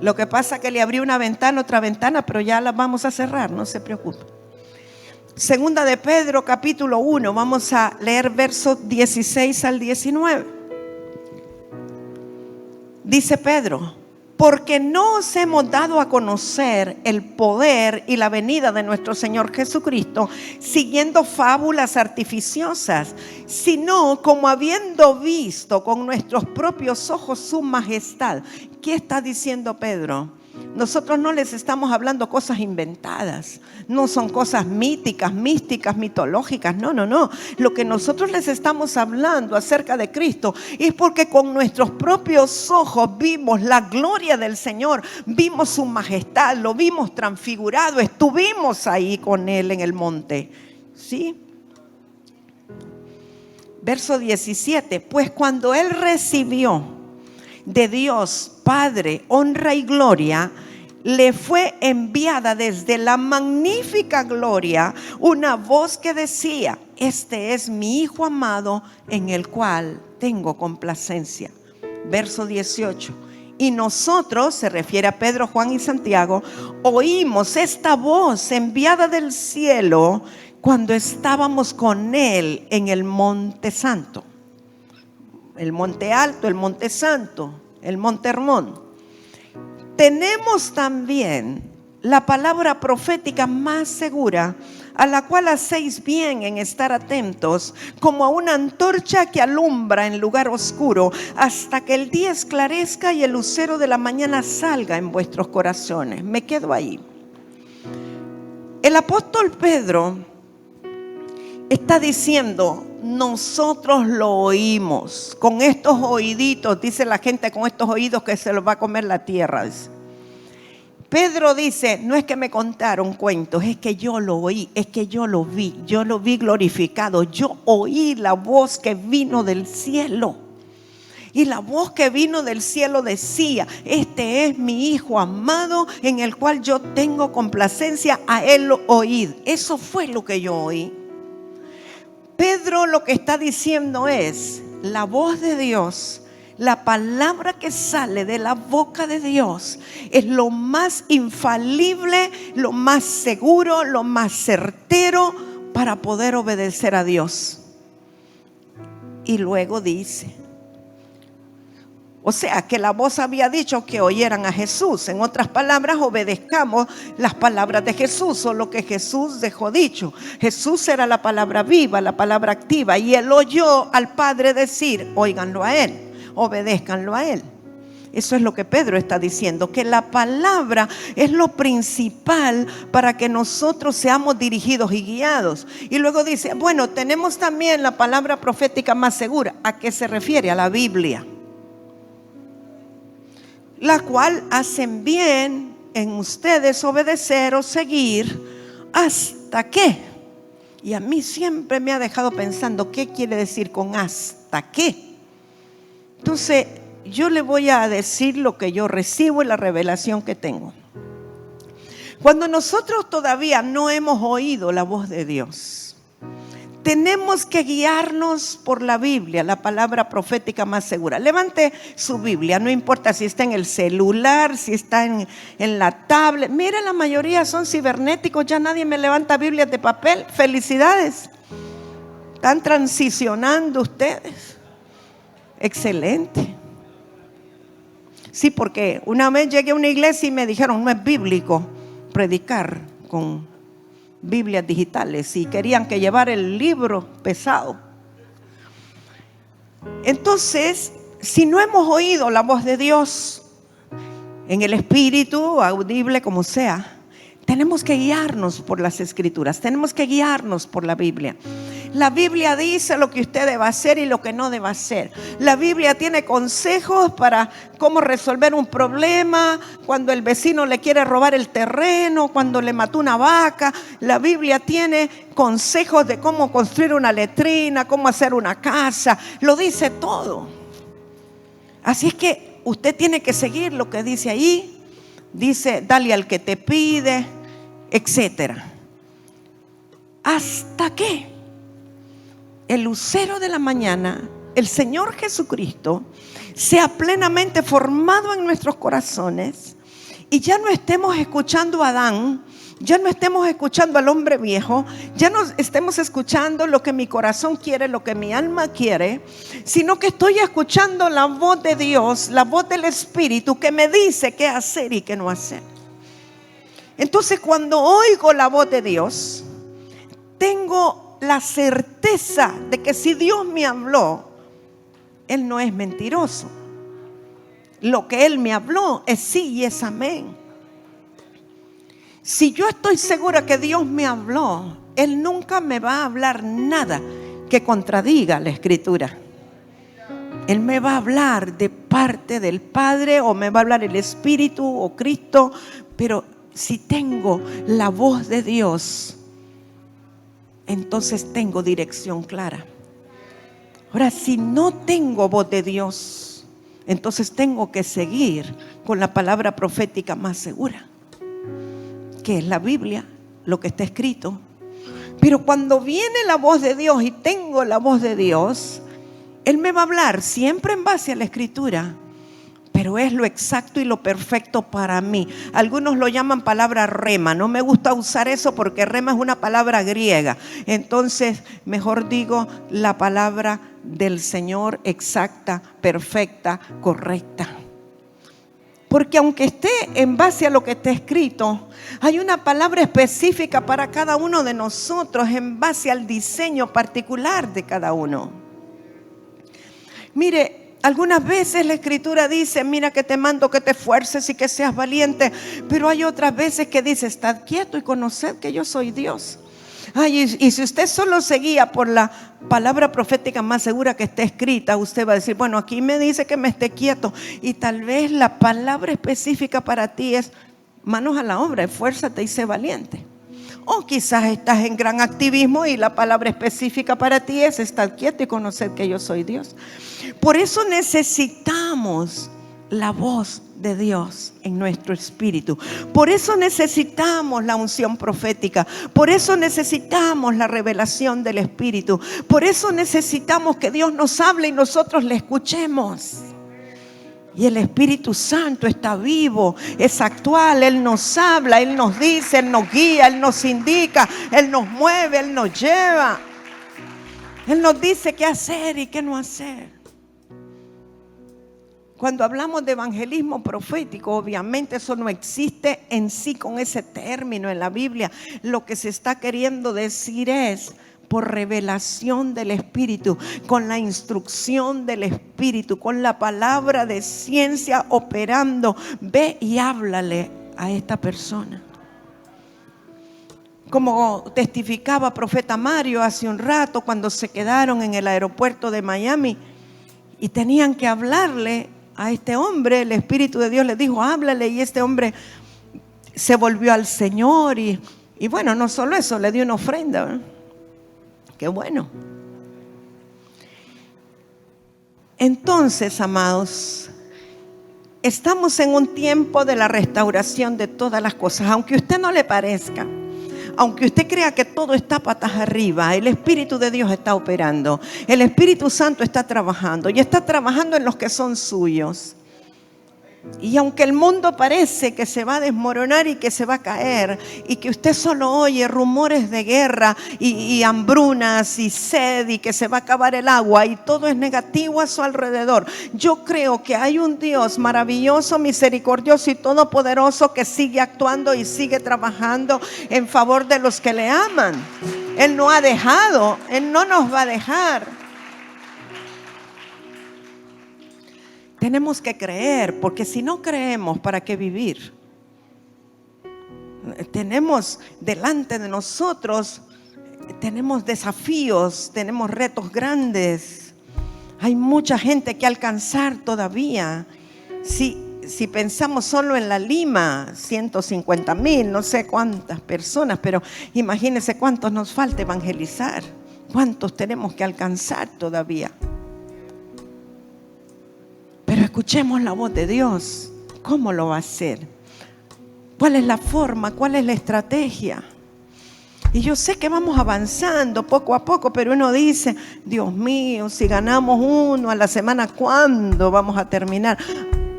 Lo que pasa es que le abrí una ventana, otra ventana, pero ya la vamos a cerrar, no se preocupe. Segunda de Pedro capítulo 1, vamos a leer versos 16 al 19. Dice Pedro: porque no os hemos dado a conocer el poder y la venida de nuestro Señor Jesucristo siguiendo fábulas artificiosas, sino como habiendo visto con nuestros propios ojos su majestad. ¿Qué está diciendo Pedro? Nosotros no les estamos hablando cosas inventadas, no son cosas míticas, místicas, mitológicas, no. Lo que nosotros les estamos hablando acerca de Cristo es porque con nuestros propios ojos vimos la gloria del Señor, vimos su majestad, lo vimos transfigurado, estuvimos ahí con Él en el monte. ¿Sí? Verso 17, pues cuando Él recibió de Dios Padre honra y gloria, le fue enviada desde la magnífica gloria una voz que decía: este es mi Hijo amado en el cual tengo complacencia. Verso 18, y nosotros, se refiere a Pedro, Juan y Santiago, oímos esta voz enviada del cielo cuando estábamos con Él en el monte santo. El monte alto, el monte santo, el monte Hermón. Tenemos también la palabra profética más segura, a la cual hacéis bien en estar atentos, como a una antorcha que alumbra en lugar oscuro, hasta que el día esclarezca y el lucero de la mañana salga en vuestros corazones. Me quedo ahí. El apóstol Pedro está diciendo: nosotros lo oímos con estos oíditos. Dice la gente: con estos oídos que se los va a comer la tierra. Pedro dice: no es que me contaron cuentos, es que yo lo oí, es que yo lo vi glorificado. Yo oí la voz que vino del cielo. Y la voz que vino del cielo decía: este es mi Hijo amado en el cual yo tengo complacencia, a Él lo oíd. Eso fue lo que yo oí. Pedro lo que está diciendo es: la voz de Dios, la palabra que sale de la boca de Dios es lo más infalible, lo más seguro, lo más certero para poder obedecer a Dios. Y luego dice, o sea, que la voz había dicho que oyeran a Jesús. En otras palabras, obedezcamos las palabras de Jesús o lo que Jesús dejó dicho. Jesús era la palabra viva, la palabra activa, y Él oyó al Padre decir: óiganlo a Él, obedézcanlo a Él. Eso es lo que Pedro está diciendo, que la palabra es lo principal para que nosotros seamos dirigidos y guiados. Y luego dice: bueno, tenemos también la palabra profética más segura. ¿A qué se refiere? A la Biblia, la cual hacen bien en ustedes obedecer o seguir. ¿Hasta qué? Y a mí siempre me ha dejado pensando, ¿qué quiere decir con hasta qué? Entonces yo le voy a decir lo que yo recibo y la revelación que tengo. Cuando nosotros todavía no hemos oído la voz de Dios, tenemos que guiarnos por la Biblia, la palabra profética más segura. Levante su Biblia, no importa si está en el celular, si está en la tablet. Mire, la mayoría son cibernéticos, ya nadie me levanta Biblias de papel. Felicidades, están transicionando ustedes. Excelente. Sí, porque una vez llegué a una iglesia y me dijeron: no es bíblico predicar con Biblias digitales y querían que llevara el libro pesado. Entonces, si no hemos oído la voz de Dios en el espíritu, audible como sea, tenemos que guiarnos por las escrituras, tenemos que guiarnos por la Biblia. La Biblia dice lo que usted debe hacer y lo que no debe hacer. La Biblia tiene consejos para cómo resolver un problema, cuando el vecino le quiere robar el terreno, cuando le mató una vaca. La Biblia tiene consejos de cómo construir una letrina, cómo hacer una casa. Lo dice todo. Así es que usted tiene que seguir lo que dice ahí. Dice, dale al que te pide, etcétera. Hasta que el lucero de la mañana, el Señor Jesucristo, sea plenamente formado en nuestros corazones y ya no estemos escuchando a Adán, ya no estemos escuchando al hombre viejo, ya no estemos escuchando lo que mi corazón quiere, lo que mi alma quiere, sino que estoy escuchando la voz de Dios, la voz del Espíritu que me dice qué hacer y qué no hacer. Entonces, cuando oigo la voz de Dios, tengo la certeza de que si Dios me habló, Él no es mentiroso. Lo que Él me habló es sí y es amén. Si yo estoy segura que Dios me habló, Él nunca me va a hablar nada que contradiga la Escritura. Él me va a hablar de parte del Padre, o me va a hablar el Espíritu o Cristo. Pero si tengo la voz de Dios, entonces tengo dirección clara. Ahora, si no tengo voz de Dios, entonces tengo que seguir con la palabra profética más segura, que es la Biblia, lo que está escrito. Pero cuando viene la voz de Dios y tengo la voz de Dios, Él me va a hablar siempre en base a la Escritura, pero es lo exacto y lo perfecto para mí. Algunos lo llaman palabra rema. No me gusta usar eso porque rema es una palabra griega. Entonces, mejor digo la palabra del Señor, exacta, perfecta, correcta. Porque aunque esté en base a lo que está escrito, hay una palabra específica para cada uno de nosotros en base al diseño particular de cada uno. Mire, algunas veces la Escritura dice, mira que te mando que te esfuerces y que seas valiente. Pero hay otras veces que dice, estad quieto y conoced que yo soy Dios. Ay, y si usted solo se guía por la palabra profética más segura que está escrita, usted va a decir, bueno, aquí me dice que me esté quieto. Y tal vez la palabra específica para ti es, manos a la obra, esfuérzate y sé valiente. O quizás estás en gran activismo y la palabra específica para ti es, estar quieto y conocer que yo soy Dios. Por eso necesitamos la voz de Dios en nuestro espíritu. Por eso necesitamos la unción profética. Por eso necesitamos la revelación del Espíritu. Por eso necesitamos que Dios nos hable y nosotros le escuchemos. Y el Espíritu Santo está vivo, es actual. Él nos habla, Él nos dice, Él nos guía, Él nos indica, Él nos mueve, Él nos lleva. Él nos dice qué hacer y qué no hacer. Cuando hablamos de evangelismo profético, obviamente eso no existe en sí con ese término en la Biblia. Lo que se está queriendo decir es por revelación del Espíritu, con la instrucción del Espíritu, con la palabra de ciencia operando. Ve y háblale a esta persona. Como testificaba profeta Mario hace un rato, cuando se quedaron en el aeropuerto de Miami y tenían que hablarle a este hombre, el Espíritu de Dios le dijo, háblale, y este hombre se volvió al Señor y bueno, no solo eso, le dio una ofrenda, ¿verdad? Qué bueno. Entonces, amados, estamos en un tiempo de la restauración de todas las cosas. Aunque a usted no le parezca, aunque usted crea que todo está patas arriba, el Espíritu de Dios está operando. El Espíritu Santo está trabajando y está trabajando en los que son suyos. Y aunque el mundo parece que se va a desmoronar y que se va a caer, y que usted solo oye rumores de guerra y hambrunas y sed y que se va a acabar el agua y todo es negativo a su alrededor, yo creo que hay un Dios maravilloso, misericordioso y todopoderoso que sigue actuando y sigue trabajando en favor de los que le aman. Él no ha dejado, Él no nos va a dejar. Tenemos que creer, porque si no creemos, ¿para qué vivir? Tenemos delante de nosotros, tenemos desafíos, tenemos retos grandes. Hay mucha gente que alcanzar todavía. Si pensamos solo en La Lima, 150,000, no sé cuántas personas, pero imagínense cuántos nos falta evangelizar, cuántos tenemos que alcanzar todavía. Pero escuchemos la voz de Dios. ¿Cómo lo va a hacer? ¿Cuál es la forma? ¿Cuál es la estrategia? Y yo sé que vamos avanzando poco a poco, pero uno dice, Dios mío, si ganamos uno a la semana, ¿cuándo vamos a terminar?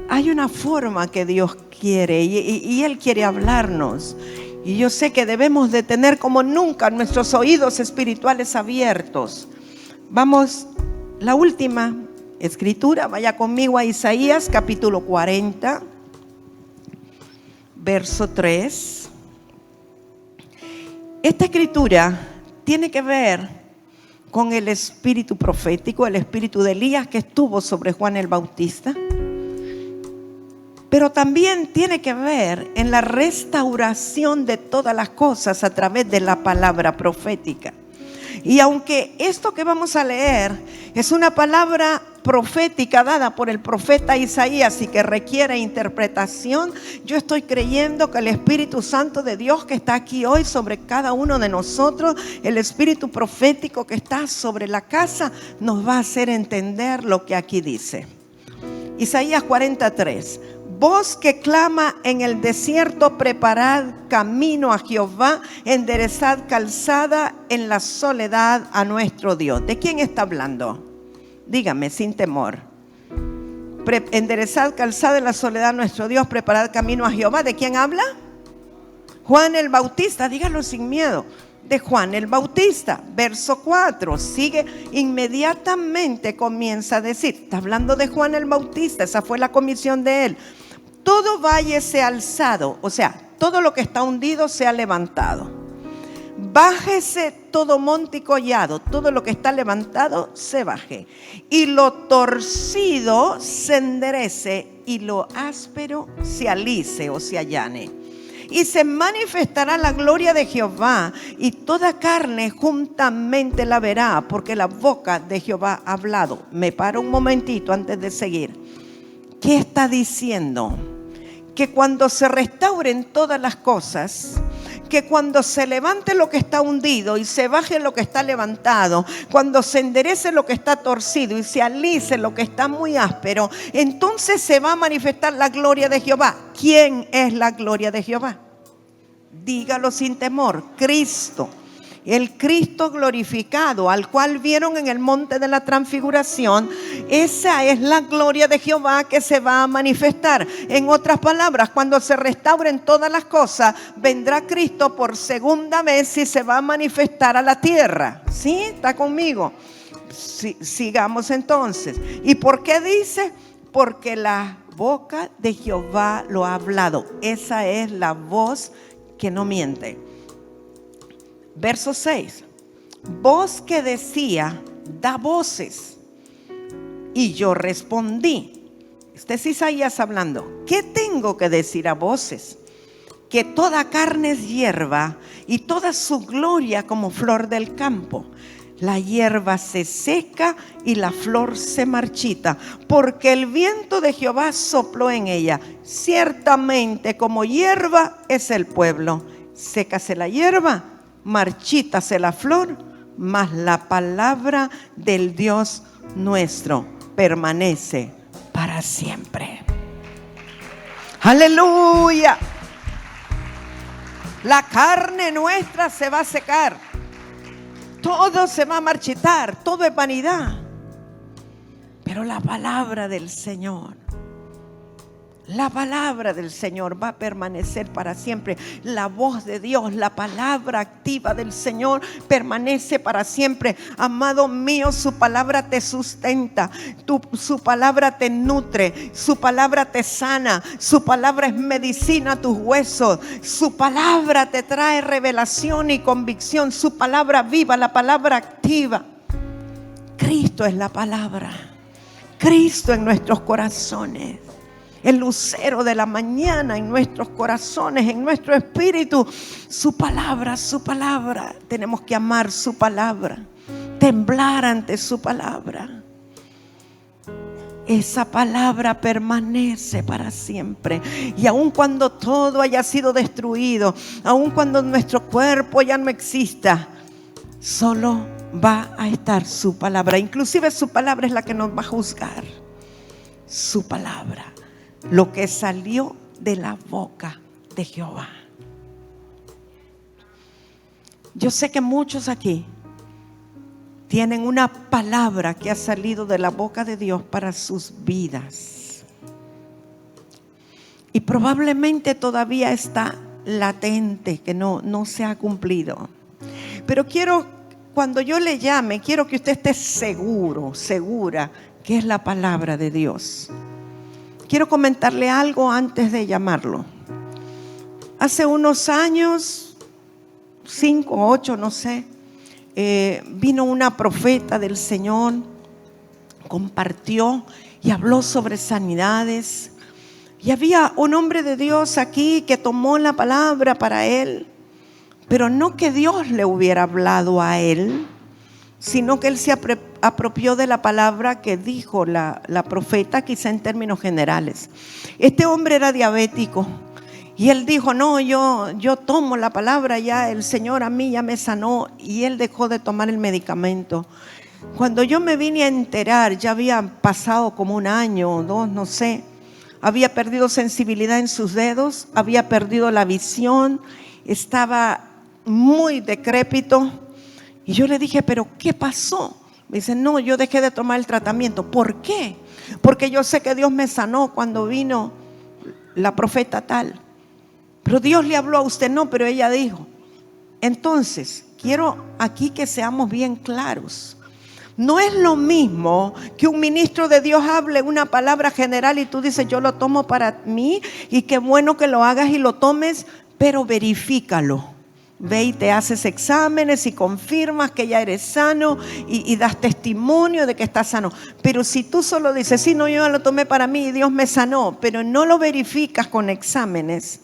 Hay una forma que Dios quiere y Él quiere hablarnos. Y yo sé que debemos de tener como nunca nuestros oídos espirituales abiertos. Vamos, la última escritura, vaya conmigo a Isaías capítulo 40, verso 3. Esta escritura tiene que ver con el espíritu profético, el espíritu de Elías que estuvo sobre Juan el Bautista, pero también tiene que ver en la restauración de todas las cosas a través de la palabra profética. Y aunque esto que vamos a leer es una palabra profética dada por el profeta Isaías y que requiere interpretación, yo estoy creyendo que el Espíritu Santo de Dios que está aquí hoy sobre cada uno de nosotros, el Espíritu profético que está sobre la casa, nos va a hacer entender lo que aquí dice. Isaías 43. Voz que clama en el desierto, preparad camino a Jehová, enderezad calzada en la soledad a nuestro Dios. ¿De quién está hablando? Dígame sin temor. Enderezad calzada en la soledad a nuestro Dios, preparad camino a Jehová. ¿De quién habla? Juan el Bautista, dígalo sin miedo. De Juan el Bautista, verso 4, sigue inmediatamente, comienza a decir, está hablando de Juan el Bautista, esa fue la comisión de él. Todo valle sea alzado, o sea, todo lo que está hundido sea levantado. Bájese todo monte y collado, todo lo que está levantado se baje. Y lo torcido se enderece y lo áspero se alice o se allane. Y se manifestará la gloria de Jehová y toda carne juntamente la verá, porque la boca de Jehová ha hablado. Me paro un momentito antes de seguir. ¿Qué está diciendo? Que cuando se restauren todas las cosas, que cuando se levante lo que está hundido y se baje lo que está levantado, cuando se enderece lo que está torcido y se alice lo que está muy áspero, entonces se va a manifestar la gloria de Jehová. ¿Quién es la gloria de Jehová? Dígalo sin temor, Cristo. El Cristo glorificado, al cual vieron en el monte de la transfiguración, esa es la gloria de Jehová que se va a manifestar. En otras palabras, cuando se restauren todas las cosas, vendrá Cristo por segunda vez y se va a manifestar a la tierra. ¿Sí? ¿Está conmigo? Sí, sigamos entonces. ¿Y por qué dice? Porque la boca de Jehová lo ha hablado. Esa es la voz que no miente. Verso 6. Voz que decía, da voces. Y yo respondí. Este es Isaías hablando. ¿Qué tengo que decir a voces? Que toda carne es hierba y toda su gloria como flor del campo. La hierba se seca y la flor se marchita, porque el viento de Jehová sopló en ella. Ciertamente como hierba es el pueblo. Sécase la hierba, marchítase la flor, mas la palabra del Dios nuestro permanece para siempre. Aleluya. La carne nuestra se va a secar, todo se va a marchitar, todo es vanidad, pero la palabra del Señor, La palabra del Señor va a permanecer para siempre. La voz de Dios, la palabra activa del Señor permanece para siempre. Amado mío, su palabra te sustenta, su palabra te nutre, su palabra te sana, su palabra es medicina a tus huesos, su palabra te trae revelación y convicción, su palabra viva, la palabra activa. Cristo es la palabra, Cristo en nuestros corazones. El lucero de la mañana en nuestros corazones, en nuestro espíritu. Su palabra, su palabra. Tenemos que amar su palabra, temblar ante su palabra. Esa palabra permanece para siempre. Y aun cuando todo haya sido destruido, aun cuando nuestro cuerpo ya no exista, solo va a estar su palabra. Inclusive su palabra es la que nos va a juzgar. Su palabra. Lo que salió de la boca de Jehová. Yo sé que muchos aquí tienen una palabra que ha salido de la boca de Dios para sus vidas. Y probablemente todavía está latente, que no se ha cumplido. Pero cuando yo le llame, quiero que usted esté seguro, segura que es la palabra de Dios. Quiero comentarle algo antes de llamarlo. Hace unos años, 5 o 8, no sé, vino una profeta del Señor, compartió y habló sobre sanidades. Y había un hombre de Dios aquí que tomó la palabra para él, pero no que Dios le hubiera hablado a él, sino que él se apropió de la palabra que dijo la profeta, quizá en términos generales. Este hombre era diabético y él dijo: no, yo tomo la palabra, ya el Señor a mí ya me sanó, y él dejó de tomar el medicamento. Cuando yo me vine a enterar, ya había pasado como 1 año o 2, no sé. Había perdido sensibilidad en sus dedos, había perdido la visión, estaba muy decrépito. Y yo le dije: ¿pero qué pasó? Me dice: no, yo dejé de tomar el tratamiento. ¿Por qué? Porque yo sé que Dios me sanó cuando vino la profeta tal. Pero Dios le habló a usted. No, pero ella dijo. Entonces, quiero aquí que seamos bien claros. No es lo mismo que un ministro de Dios hable una palabra general y tú dices: yo lo tomo para mí, y qué bueno que lo hagas y lo tomes, pero verifícalo. Ve y te haces exámenes y confirmas que ya eres sano y das testimonio de que estás sano. Pero si tú solo dices: sí, no, yo ya lo tomé para mí y Dios me sanó, pero no lo verificas con exámenes,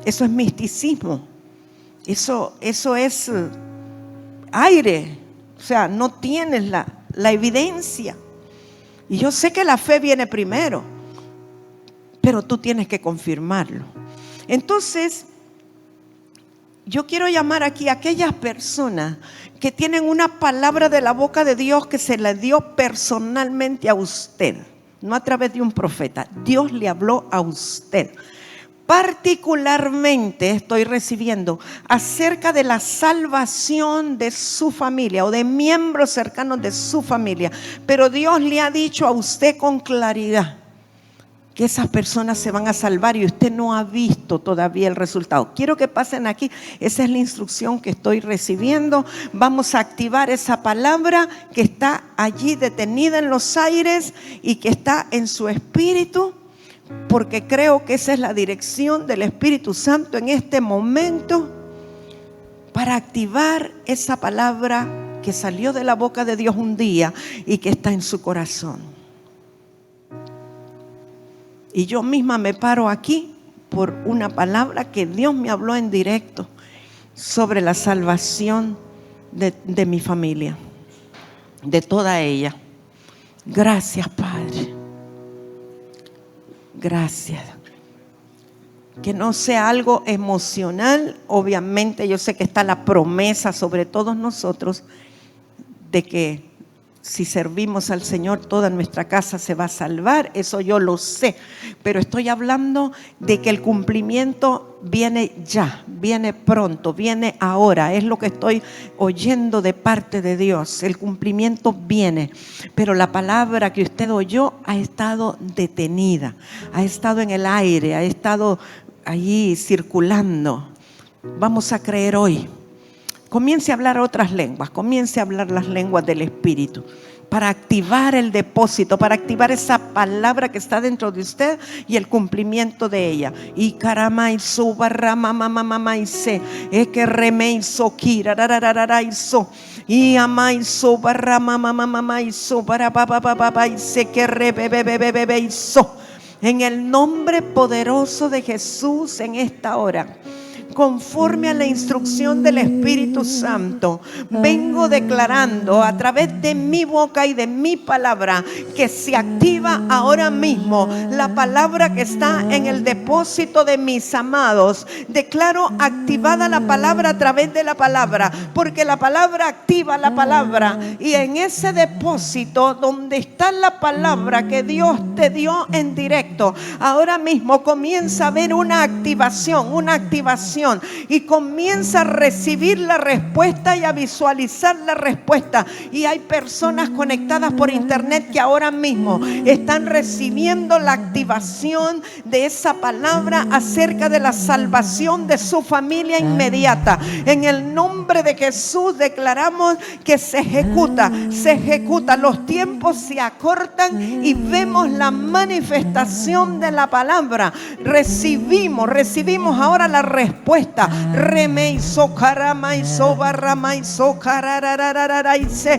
eso es misticismo. Eso es aire. O sea, no tienes la evidencia. Y yo sé que la fe viene primero, pero tú tienes que confirmarlo. Entonces, yo quiero llamar aquí a aquellas personas que tienen una palabra de la boca de Dios que se la dio personalmente a usted, no a través de un profeta. Dios le habló a usted. Particularmente estoy recibiendo acerca de la salvación de su familia o de miembros cercanos de su familia. Pero Dios le ha dicho a usted con claridad que esas personas se van a salvar y usted no ha visto todavía el resultado. Quiero que pasen aquí. Esa es la instrucción que estoy recibiendo. Vamos a activar esa palabra que está allí detenida en los aires y que está en su espíritu, porque creo que esa es la dirección del Espíritu Santo en este momento para activar esa palabra que salió de la boca de Dios un día y que está en su corazón. Y yo misma me paro aquí por una palabra que Dios me habló en directo sobre la salvación de mi familia, de toda ella. Gracias, Padre. Gracias. Que no sea algo emocional. Obviamente yo sé que está la promesa sobre todos nosotros de que Si servimos al Señor, toda nuestra casa se va a salvar, eso yo lo sé. Pero estoy hablando de que el cumplimiento viene ya, viene pronto, viene ahora. Es lo que estoy oyendo de parte de Dios. El cumplimiento viene, pero la palabra que usted oyó ha estado detenida, ha estado en el aire, ha estado allí circulando. Vamos a creer hoy. Comience a hablar otras lenguas, comience a hablar las lenguas del Espíritu para activar el depósito, para activar esa palabra que está dentro de usted y el cumplimiento de ella. Y caramaiso barrama mamamamaise, que remeiso kirararararaiso, y amaiso barrama mamamamaiso para papapapaise que rebebebebeiso. En el nombre poderoso de Jesús en esta hora, conforme a la instrucción del Espíritu Santo, vengo declarando a través de mi boca y de mi palabra que se activa ahora mismo la palabra que está en el depósito de mis amados. Declaro activada la palabra a través de la palabra, porque la palabra activa la palabra, y en ese depósito donde está la palabra que Dios te dio en directo, ahora mismo comienza a haber una activación, y comienza a recibir la respuesta y a visualizar la respuesta. Y hay personas conectadas por internet que ahora mismo están recibiendo la activación de esa palabra acerca de la salvación de su familia inmediata. En el nombre de Jesús declaramos que se ejecuta, los tiempos se acortan y vemos la manifestación de la palabra. Recibimos ahora la respuesta. Remeiso caramaiso barramaiso carararararaise.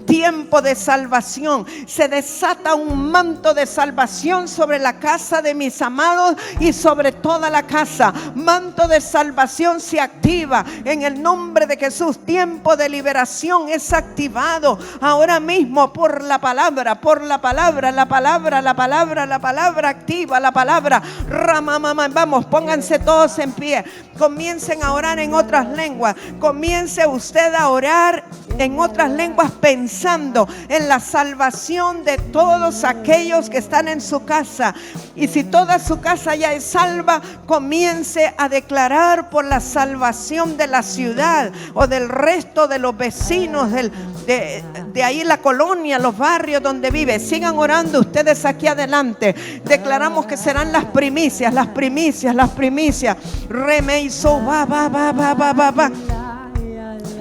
Tiempo de salvación. Se desata un manto de salvación sobre la casa de mis amados y sobre toda la casa. Manto de salvación se activa en el nombre de Jesús. Tiempo de liberación es activado ahora mismo por la palabra, la palabra activa, la palabra. Vamos, pónganse todos en pie. Comiencen a orar en otras lenguas. Comience usted a orar en otras lenguas pensando en la salvación de todos aquellos que están en su casa. Y si toda su casa ya es salva, comience a declarar por la salvación de la ciudad o del resto de los vecinos de ahí la colonia, los barrios donde vive. Sigan orando ustedes aquí adelante. Declaramos que serán las primicias. Remeiso va.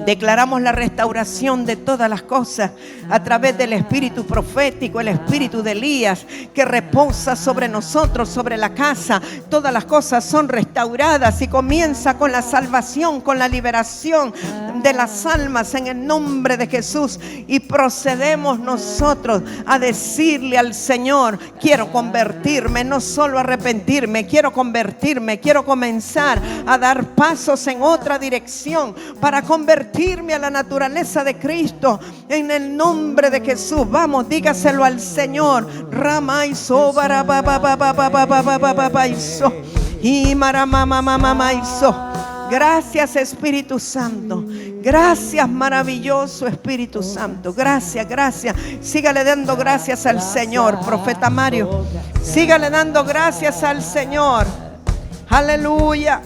Declaramos la restauración de todas las cosas a través del espíritu profético, el espíritu de Elías que reposa sobre nosotros, sobre la casa. Todas las cosas son restauradas y comienza con la salvación, con la liberación de las almas en el nombre de Jesús. Y procedemos nosotros a decirle al Señor: quiero convertirme, no solo arrepentirme, quiero convertirme, quiero comenzar a dar pasos en otra dirección para convertirme a la naturaleza de Cristo en el nombre de Jesús. Vamos, dígaselo al Señor. Ramaiso barabababababababababaiso y maramamamamaiso. Gracias, Espíritu Santo. Gracias, maravilloso Espíritu Santo. Gracias. Sígale dando gracias al Señor, profeta Mario. Sígale dando gracias al Señor. Aleluya.